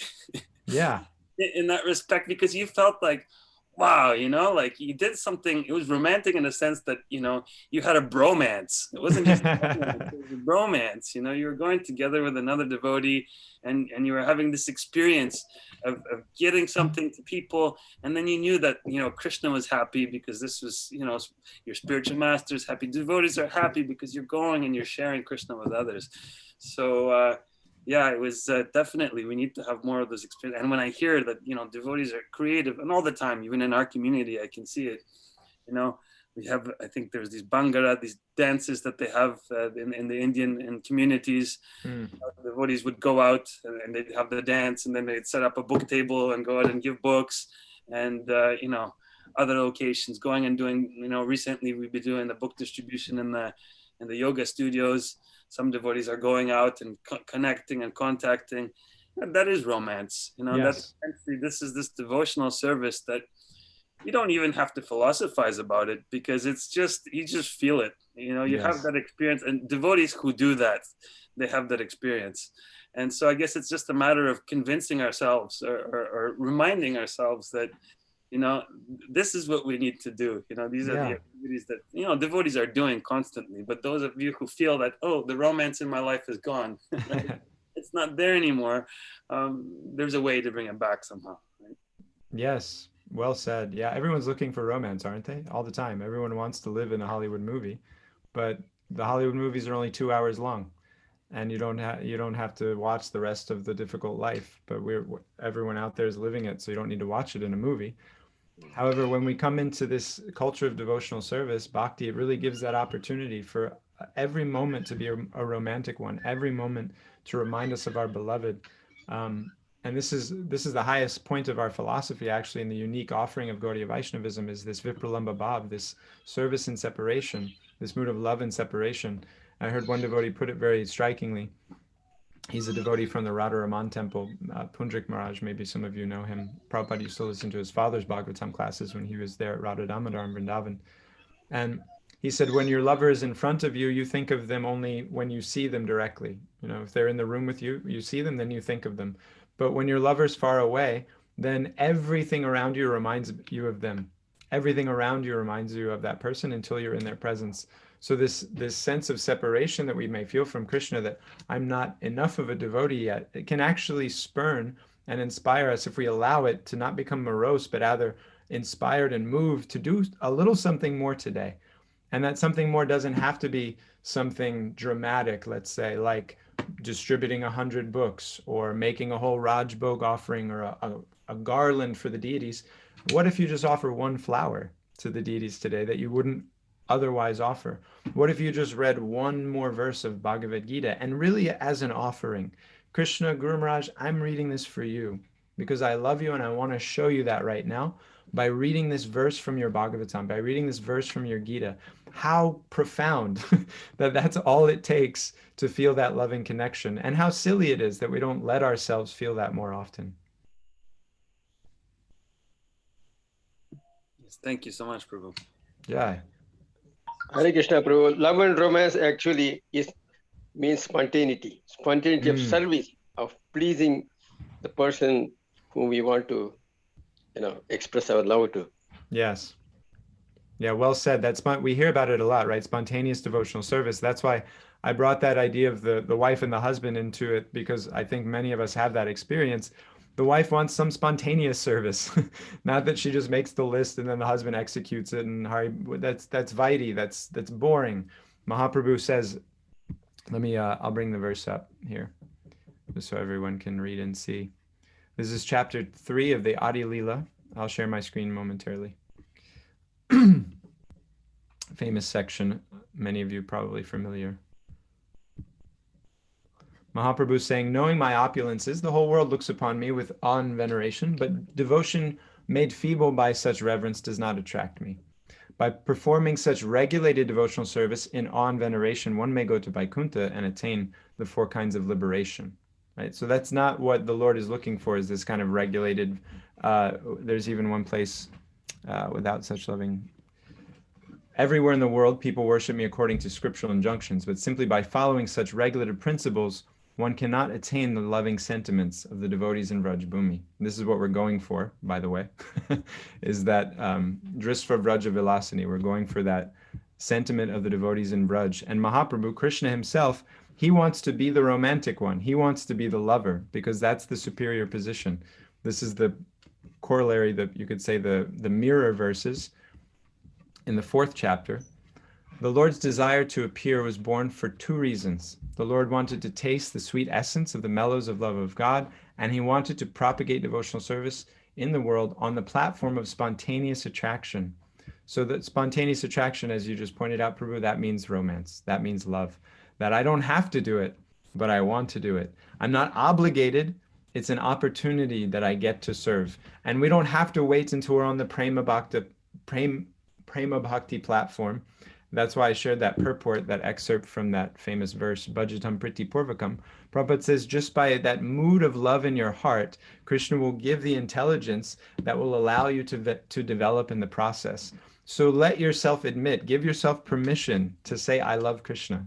Yeah. In that respect, because you felt like, wow, like you did something. It was romantic in the sense that, you had a bromance. It wasn't just romance, it was a bromance. You were going together with another devotee, and you were having this experience of getting something to people. And then you knew that, Krishna was happy because this was, your spiritual masters happy. Devotees are happy because you're going and you're sharing Krishna with others. So, yeah, it was definitely, we need to have more of those experiences. And when I hear that, devotees are creative, and all the time, even in our community, I can see it. We have, I think there's these Bhangra, these dances that they have in the Indian communities. Devotees would go out and they'd have the dance, and then they'd set up a book table and go out and give books. And, other locations, going and doing, recently we've been doing the book distribution in the yoga studios. Some devotees are going out and connecting and contacting. And that is romance. Yes. This is this devotional service that you don't even have to philosophize about it, because it's just, you just feel it. You Yes. have that experience, and devotees who do that, they have that experience. And so I guess it's just a matter of convincing ourselves or reminding ourselves that, this is what we need to do. These are the activities that, devotees are doing constantly. But those of you who feel that, oh, the romance in my life is gone, right? It's not there anymore. There's a way to bring it back somehow. Right? Yes. Well said. Yeah. Everyone's looking for romance, aren't they? All the time. Everyone wants to live in a Hollywood movie, but the Hollywood movies are only 2 hours long, and you don't have to watch the rest of the difficult life. But everyone out there is living it, so you don't need to watch it in a movie. However, when we come into this culture of devotional service, bhakti, it really gives that opportunity for every moment to be a romantic one, every moment to remind us of our beloved. And this is the highest point of our philosophy, actually, in the unique offering of Gaudiya Vaishnavism, is this Vipralamba Bhav, this service in separation, this mood of love and separation. I heard one devotee put it very strikingly. He's a devotee from the Radharaman temple, Pundrik Maharaj. Maybe some of you know him. Prabhupada used to listen to his father's Bhagavatam classes when he was there at Radha Damodar in Vrindavan. And he said, when your lover is in front of you, you think of them only when you see them directly. If they're in the room with you, you see them, then you think of them. But when your lover's far away, then everything around you reminds you of them. Everything around you reminds you of that person until you're in their presence. So this sense of separation that we may feel from Krishna, that I'm not enough of a devotee yet, it can actually spurn and inspire us, if we allow it, to not become morose, but rather inspired and moved to do a little something more today. And that something more doesn't have to be something dramatic, let's say, like distributing 100 books or making a whole Raj Bhog offering or a garland for the deities. What if you just offer one flower to the deities today that you wouldn't otherwise offer? What if you just read one more verse of Bhagavad Gita, and really as an offering, Krishna, Guru Maharaj, I'm reading this for you because I love you and I want to show you that right now. by reading this verse from your Bhagavatam, by reading this verse from your Gita. How profound that that's all it takes to feel that loving connection, and how silly it is that we don't let ourselves feel that more often. Yes, thank you so much, Prabhu. Yeah. Hare Krishna, Prabhu. Love and romance actually means spontaneity of service, of pleasing the person whom we want to, express our love to. Yes. Yeah, well said. We hear about it a lot, right? Spontaneous devotional service. That's why I brought that idea of the wife and the husband into it, because I think many of us have that experience. The wife wants some spontaneous service, not that she just makes the list and then the husband executes it. And that's vaiti, that's boring. Mahaprabhu says, I'll bring the verse up here, just so everyone can read and see. This is chapter 3 of the Adi Lila. I'll share my screen momentarily. Famous section, many of you probably familiar. Mahaprabhu saying, knowing my opulences, the whole world looks upon me with awe and veneration, but devotion made feeble by such reverence does not attract me. By performing such regulated devotional service in awe and veneration, one may go to Vaikuntha and attain the 4 kinds of liberation. Right? So that's not what the Lord is looking for, is this kind of regulated, there's even one place without such loving. Everywhere in the world, people worship me according to scriptural injunctions, but simply by following such regulated principles, one cannot attain the loving sentiments of the devotees in Vraj Bhumi. This is what we're going for, by the way, is that Drisva Vraja Vilasini. We're going for that sentiment of the devotees in Vraj. And Mahaprabhu, Krishna himself, he wants to be the romantic one. He wants to be the lover, because that's the superior position. This is the corollary, that you could say the mirror verses in the 4th chapter. The Lord's desire to appear was born for 2 reasons. The Lord wanted to taste the sweet essence of the mellows of love of God, and he wanted to propagate devotional service in the world on the platform of spontaneous attraction. So that spontaneous attraction, as you just pointed out, Prabhu, that means romance. That means love. That I don't have to do it, but I want to do it. I'm not obligated. It's an opportunity that I get to serve. And we don't have to wait until we're on the Prema Bhakti platform. That's why I shared that purport, that excerpt from that famous verse, Bhajatam Priti Purvakam. Prabhupada says, just by that mood of love in your heart, Krishna will give the intelligence that will allow you to develop in the process. So let yourself give yourself permission to say, I love Krishna.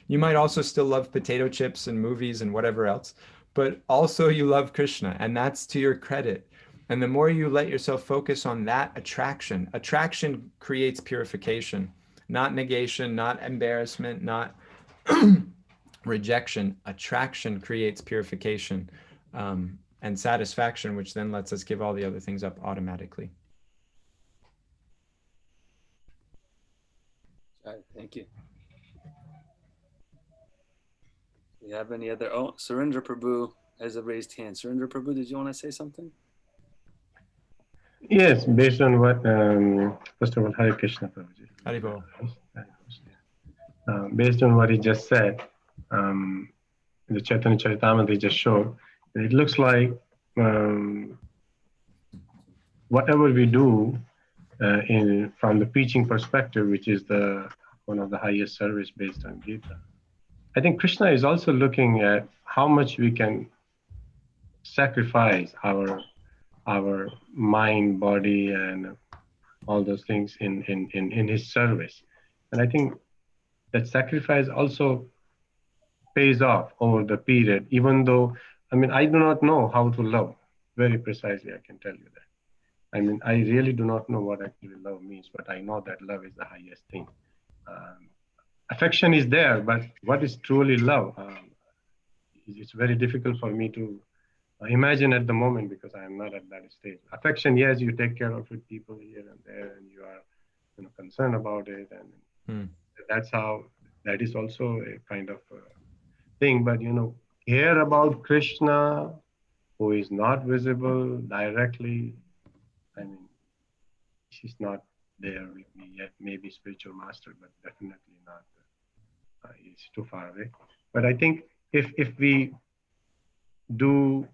You might also still love potato chips and movies and whatever else, but also you love Krishna, and that's to your credit. And the more you let yourself focus on that attraction creates purification, not negation, not embarrassment, not rejection. Attraction creates purification and satisfaction, which then lets us give all the other things up automatically. All right, thank you. Do you have any other? Oh, Surendra Prabhu has a raised hand. Surendra Prabhu, did you want to say something? Yes, based on what, first of all, Hare Krishna Prabhuji. Haribol. Based on what he just said, the Chaitanya Charitamrita he just showed, it looks like whatever we do from the preaching perspective, which is one of the highest service based on Gita, I think Krishna is also looking at how much we can sacrifice our mind, body, and all those things in his service. And I think that sacrifice also pays off over the period, even though, I do not know how to love very precisely, I can tell you that. I really do not know what actually love means, but I know that love is the highest thing. Affection is there, but what is truly love? It's very difficult for me to imagine at the moment, because I am not at that stage. Affection, yes, you take care of people here and there, and you are concerned about it, and that is also a kind of thing. But care about Krishna, who is not visible directly, she's not there with me yet. Maybe spiritual master, but definitely not. It's too far away. But I think if we do,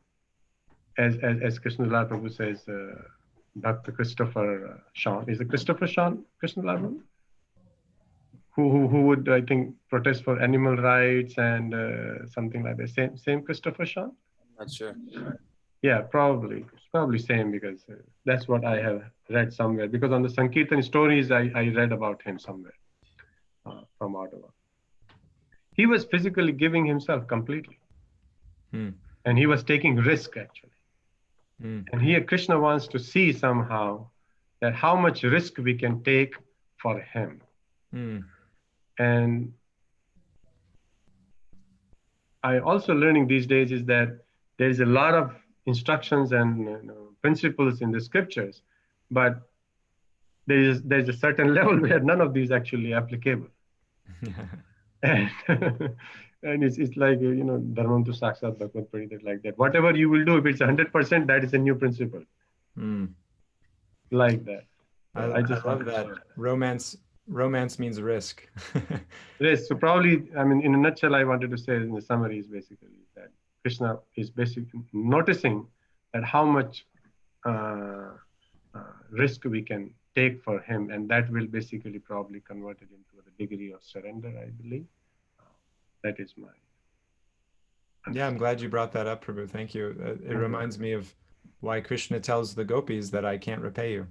as Krishna Prabhu says, Dr. Christopher Sean. Is it Christopher Sean Krishnalal? Who would, I think, protest for animal rights and something like that. Same Christopher Sean? Not sure. Yeah, probably. It's probably same, because that's what I have read somewhere. Because on the Sankirtan stories, I read about him somewhere from Ottawa. He was physically giving himself completely. And he was taking risk, actually. And here Krishna wants to see somehow that how much risk we can take for him. And I also learning these days is that there is a lot of instructions and principles in the scriptures, but there's a certain level where none of these actually applicable. and, and it's like, Dharmam tu Sakshat Bhagavad Paritat, like that. Whatever you will do, if it's 100%, that is a new principle. Like that. I just love that. Romance means risk. Yes, so probably, I mean, in a nutshell, I wanted to say in the summary is basically that Krishna is basically noticing that how much risk we can take for him, and that will basically probably convert it into a degree of surrender, I believe. That is my... Yeah, I'm glad you brought that up, Prabhu. Thank you. It reminds me of why Krishna tells the gopis that I can't repay you.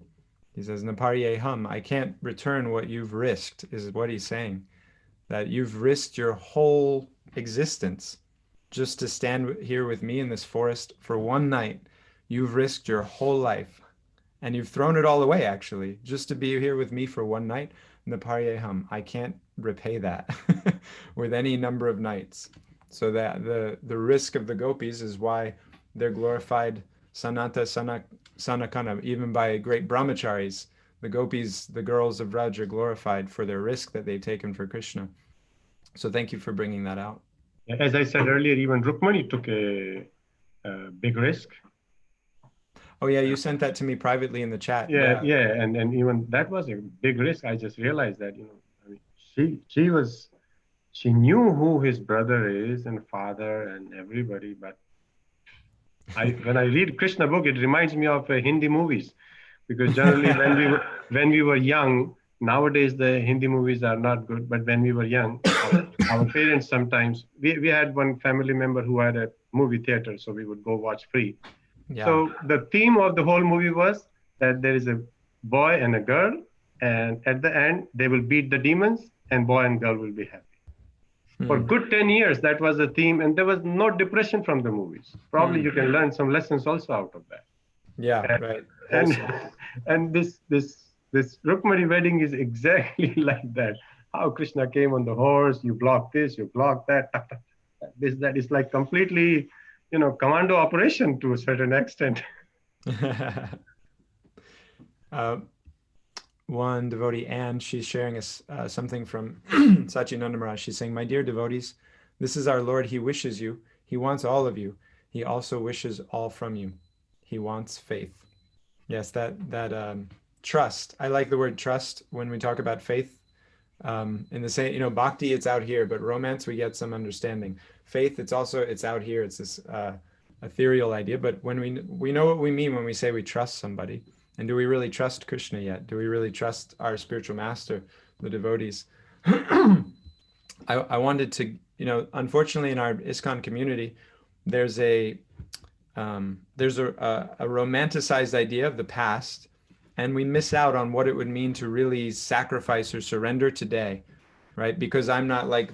He says, Naparye hum, I can't return what you've risked, is what he's saying. That you've risked your whole existence just to stand here with me in this forest for one night. You've risked your whole life. And you've thrown it all away, actually, just to be here with me for one night. Naparye hum, I can't repay that with any number of nights. So that the risk of the gopis is why they're glorified Sanata Sanakana, even by great brahmacharis. The gopis, the girls of Raj, are glorified for their risk that they've taken for Krishna. So thank you for bringing that out. As I said earlier, even Rukmani took a big risk. Oh yeah, you sent that to me privately in the chat. Yeah, and even that was a big risk. I just realized that, I mean, she knew who his brother is and father and everybody, but when I read Krishna book, it reminds me of Hindi movies, because generally when we were young, nowadays the Hindi movies are not good, but when we were young, our parents sometimes, we had one family member who had a movie theater, so we would go watch free. Yeah. So the theme of the whole movie was that there is a boy and a girl, and at the end they will beat the demons and boy and girl will be happy. For good 10 years, that was the theme, and there was no depression from the movies. Probably you can learn some lessons also out of that. Yeah, and, right. And this Rukmani wedding is exactly like that. How Krishna came on the horse, you block this, you block that, that is like completely, commando operation to a certain extent. One devotee, Anne, she's sharing us something from Sachinanda Maharaj. She's saying, my dear devotees, this is our Lord. He wishes you. He wants all of you. He also wishes all from you. He wants faith. Yes, that trust. I like the word trust when we talk about faith. In the same, bhakti, it's out here, but romance, we get some understanding. Faith, it's out here. It's this ethereal idea. But when we know what we mean when we say we trust somebody. And do we really trust Krishna yet? Do we really trust our spiritual master, the devotees? I wanted to, unfortunately in our ISKCON community, there's a romanticized idea of the past, and we miss out on what it would mean to really sacrifice or surrender today, right? Because I'm not like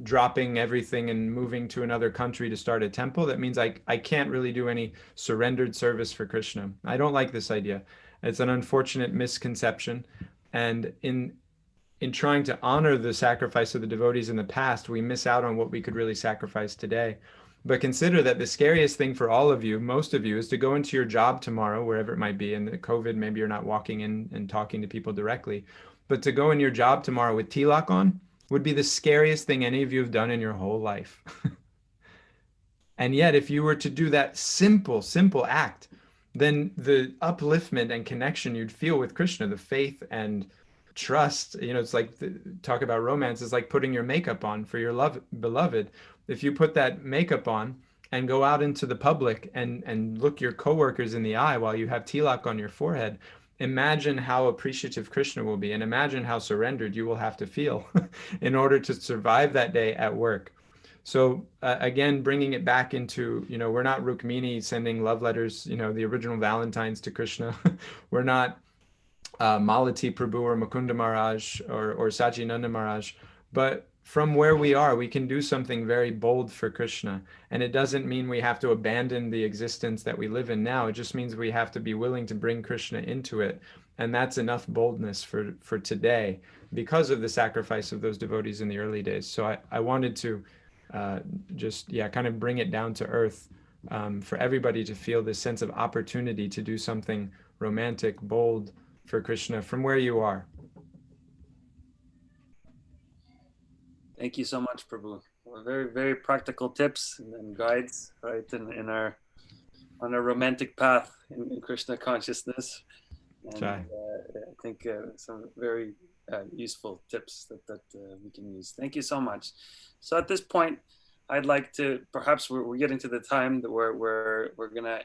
dropping everything and moving to another country to start a temple. That means I can't really do any surrendered service for Krishna. I don't like this idea. It's an unfortunate misconception. And in trying to honor the sacrifice of the devotees in the past, we miss out on what we could really sacrifice today. But consider that the scariest thing for all of you, most of you, is to go into your job tomorrow, wherever it might be. And the COVID, maybe you're not walking in and talking to people directly. But to go in your job tomorrow with tilak on would be the scariest thing any of you have done in your whole life. And yet, if you were to do that simple act, then the upliftment and connection you'd feel with Krishna, the faith and trust, it's like, talk about romance, is like putting your makeup on for your beloved. If you put that makeup on and go out into the public and look your coworkers in the eye while you have tilak on your forehead, imagine how appreciative Krishna will be, and imagine how surrendered you will have to feel in order to survive that day at work. So again, bringing it back into, we're not Rukmini sending love letters, the original Valentines to Krishna. We're not Malati Prabhu or Mukunda Maharaj or Sachinanda Maharaj, but from where we are, we can do something very bold for Krishna. And it doesn't mean we have to abandon the existence that we live in now. It just means we have to be willing to bring Krishna into it. And that's enough boldness for today because of the sacrifice of those devotees in the early days. So I wanted to kind of bring it down to earth for everybody to feel this sense of opportunity to do something romantic, bold for Krishna from where you are. Thank you so much, Prabhu. Very, very practical tips and guides, right, on a romantic path in Krishna consciousness. And I think some very useful tips that we can use. Thank you so much. So at this point, I'd like to, perhaps we're getting to the time that we're going to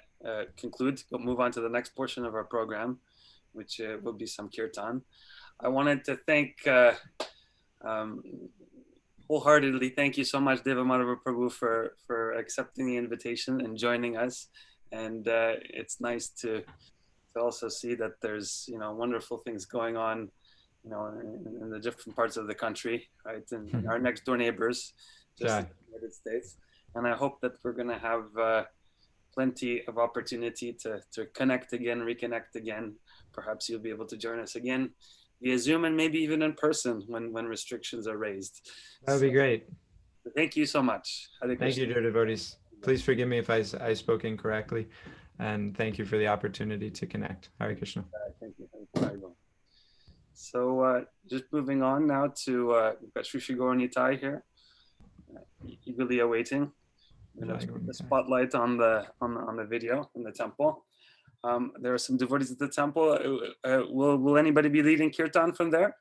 conclude, move on to the next portion of our program, which will be some kirtan. I wanted to thank wholeheartedly, thank you so much, Deva Madhava Prabhu, for accepting the invitation and joining us. And it's nice to also see that there's wonderful things going on in the different parts of the country, right, and our next door neighbors, just in the United States. And I hope that we're going to have plenty of opportunity to connect again, reconnect again. Perhaps you'll be able to join us again via Zoom and maybe even in person when restrictions are raised. That would be great. Thank you so much. Thank you, dear devotees. Please forgive me if I spoke incorrectly, and thank you for the opportunity to connect. Hare Krishna. Thank you. So just moving on now to we've got Sri Gauranitai here, eagerly awaiting. The spotlight on the video in the temple. There are some devotees at the temple. Will anybody be leading kirtan from there?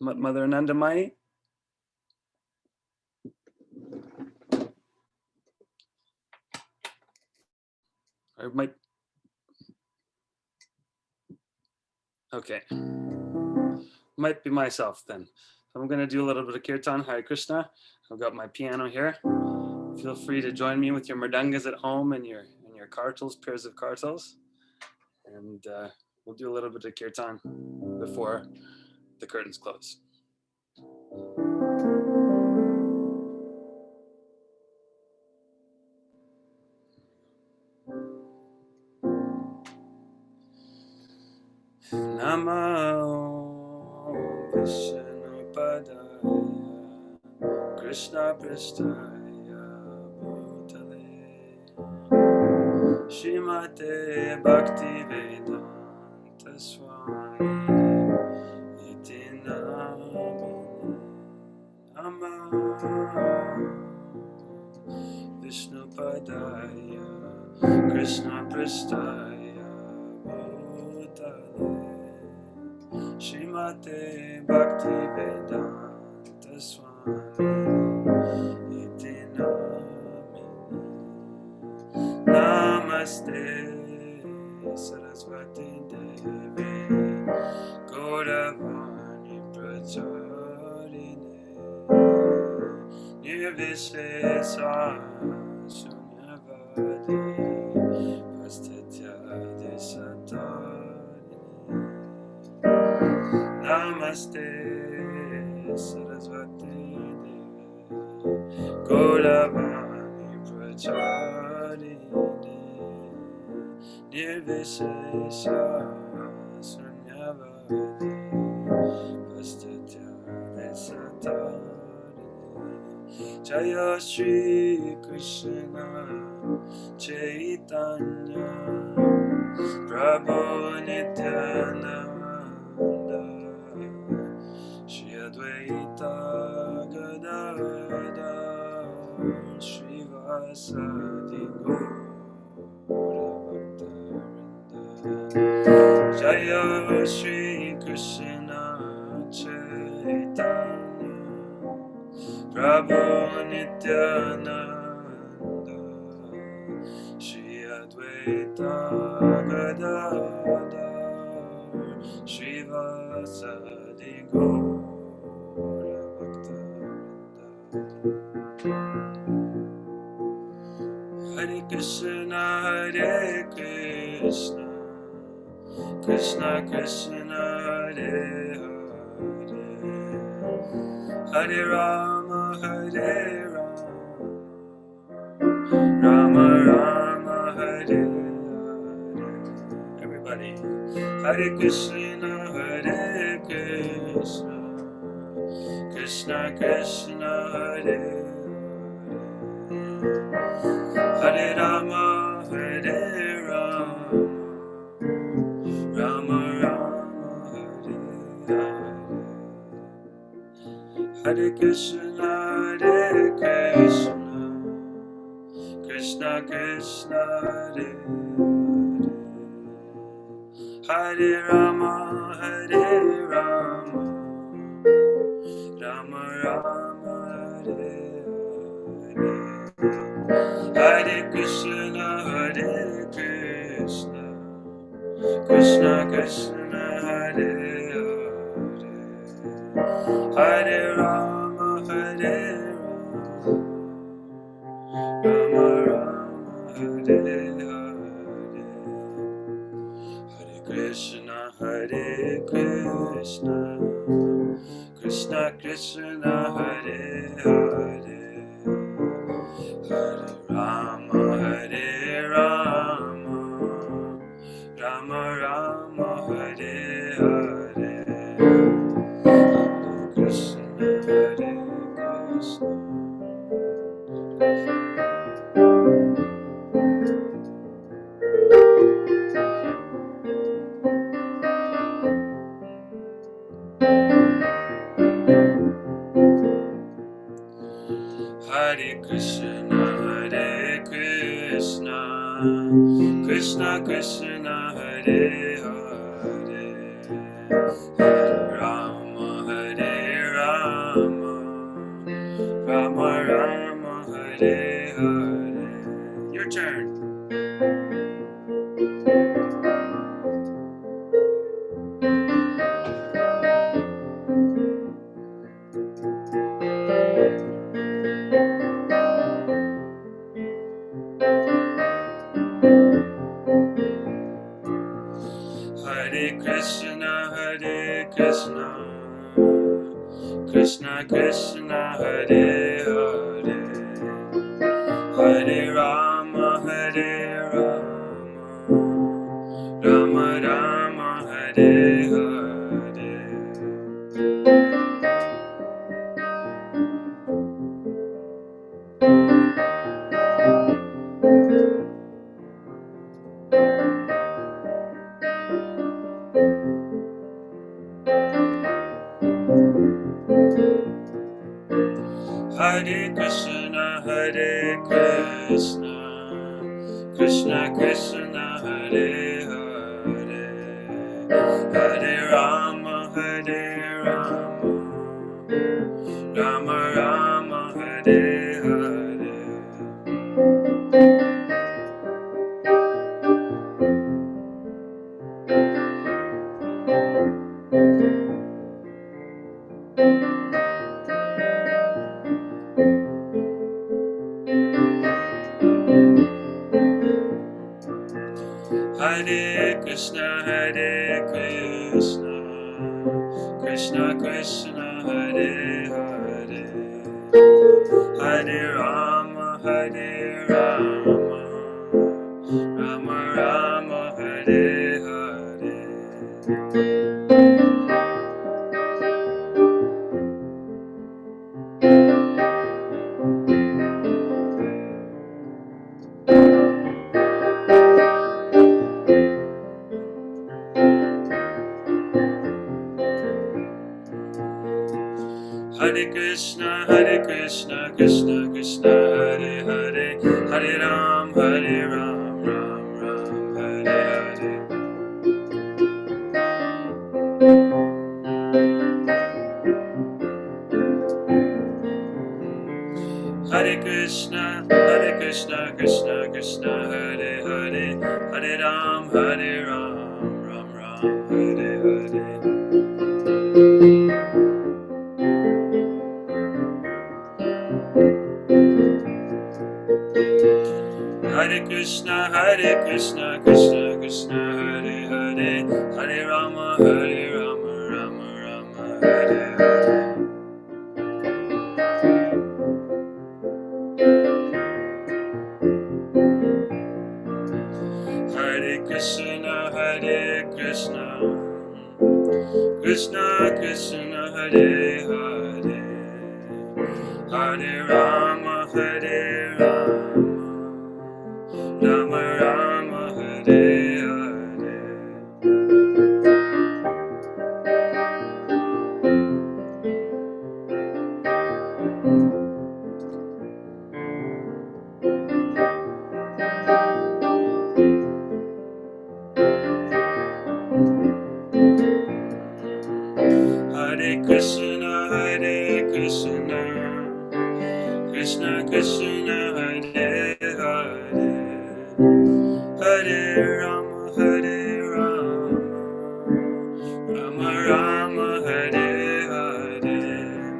Mother Anandamai? Or might. Okay. Might be myself then. I'm going to do a little bit of kirtan. Hare Krishna. I've got my piano here. Feel free to join me with your mridangas at home and your kartals, pairs of kartals. And we'll do a little bit of kirtan before the curtains close. Namo Vishnu Padaya Krishna Prasthaya Bhutale Shrimate Bhakti Vedanta Swami Iti Namine Namo Vishnu Padaya Krishna Prasthaya Shrimate Bhakti Vedanta Swami Iti Namine Namaste Saraswati Devi Gauravani Pracharine Nirvishesa Shunyavadi Pastitya Desatari Namaste Saraswati Devi Gauravani Pracharine Nirvishesha Sunyavadi Pastitya Desatari Jaya Shri Krishna Chaitanya Prabhu Nityananda Shri Advaita Gadadhar Srivasadi Gaura Bhakta Jaya Shri Krishna Chaitanya Prabhu Nityananda, Shri Advaita Gadadhar, Srivasadi Gaura Bhakta. Hare Krishna, Hare Krishna, Krishna Krishna, Hare Hare, Hare Rama, Hare Rama, Rama Rama, Hare Hare. Everybody. Hare Krishna, Hare Krishna, Krishna Krishna, Hare Hare, Hare Rama, Hare Rama, Rama Rama, Hare Hare. Hare Krishna, Hare Krishna, Krishna Krishna, Hare Hare, Hare Rama, Hare Rama, Rama Rama, Hare Hare. Hare Krishna, Hare Krishna, Krishna Krishna, Hare Hare, Hare Rama, Hare Rama, Rama Rama, Hare Hare. Hare Krishna, Hare Krishna, Krishna Krishna, Hare Hare, Hare Rama, Hare Rama, Rama Rama, Hare Hare. Hare Krishna, Hare Krishna. Hare Krishna, Hare Krishna, Krishna Krishna, Hare Hare, Hare Rama, Hare Rama, Rama Rama, Hare Hare. Your turn. Hare Krishna, Hare Krishna, Krishna Krishna, Hare Hare, Hare Rama, Hare Rama, Rama Rama, Hare Hare. Hare Krishna, Hare Krishna, Krishna Krishna, Hare Hare, Hare Rama, Hare Rama, Rama Rama, Hare Hare. Hare Krishna, Hare Krishna, Krishna Krishna, Hare Hare, Hare Rama, Hare Rama, Rama Rama, Hare Hare. Hare Krishna, Krishna Krishna, Hare Hare, Hare Ram, Ram Ram, Hare Hare. Krishna, Krishna Krishna, Hare Hare, Hare Ram, Ram Ram, Hare Hare. Hare Krishna, Krishna Krishna, Hare Hare, Hare Rama, Rama Rama, Hare Hare. Hare Krishna, Krishna Krishna, Hare Hare, Hare Rama, Rama Rama, Hare Hare. Hare Krishna, Krishna Krishna, Hare Hare, Hare Rama, Rama Rama, Hare Hare.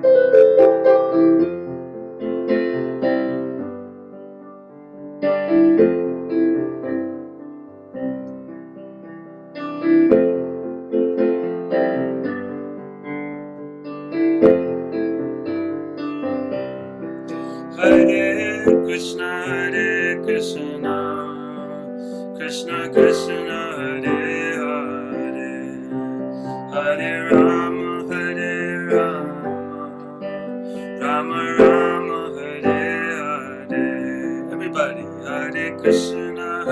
Hare Krishna, Krishna Krishna, Hare Hare, Hare Rama, Rama Rama, Hare Hare. Everybody, Hare Krishna,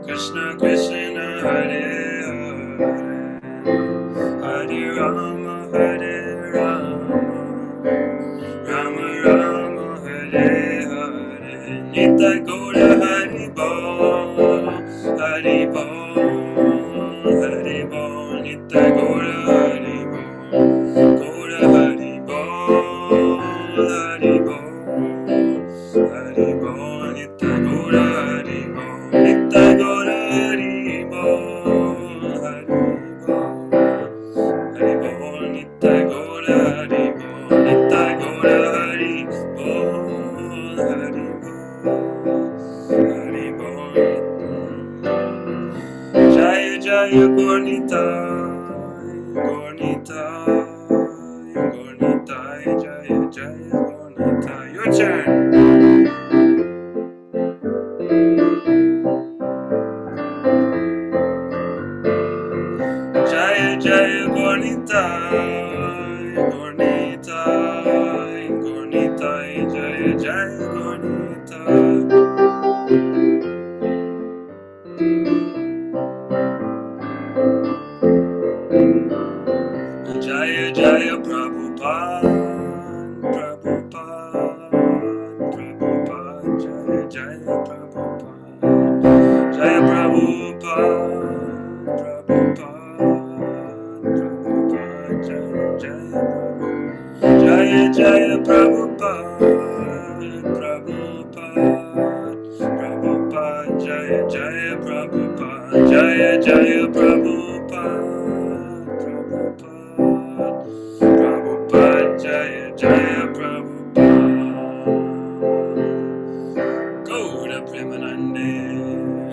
Krishna Krishna, Hare Hare, Hare Rama, Rama Rama, Hare Hare. Nitya Gaura Hari Bol, Hari Bol, Hari Bol. Nitya Gaura Hari Bol, Gaura Hari Bol, Hari Bol, Hari Bol. Nitya Gaura Hari Bol, Nitya Gaura Hari Bol, Hari Bol, Hari Bol. Nitya Gaura Hari Bol, Nitya Gaura Hari Bol, Hari Bol, Hari Bol. Jaya Jaya Gornitai, Gornitai, Jaya Jaya Gornitai. Your turn. Jaya Jaya Gornitai, Jaya Jaya Gornitai. Jaya Jaya Prabhupada, Jaya Jaya Prabhupada, Jaya Prabhupada, Jaya Jaya Prabhupada, Jaya Jaya Prabhupada, Jaya Jaya Prabhupada, Jaya Jaya Prabhupada. Gaura Premanande,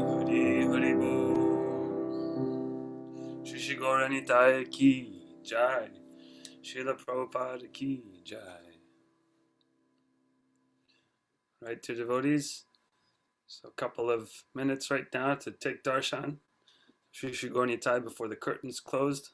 Hari Hari Bol. Shri Gaura Nitai ki Jai, Srila Prabhupada ki Jai. Right, to devotees. So a couple of minutes right now to take darshan. Shri Gaura Nitai before the curtains closed.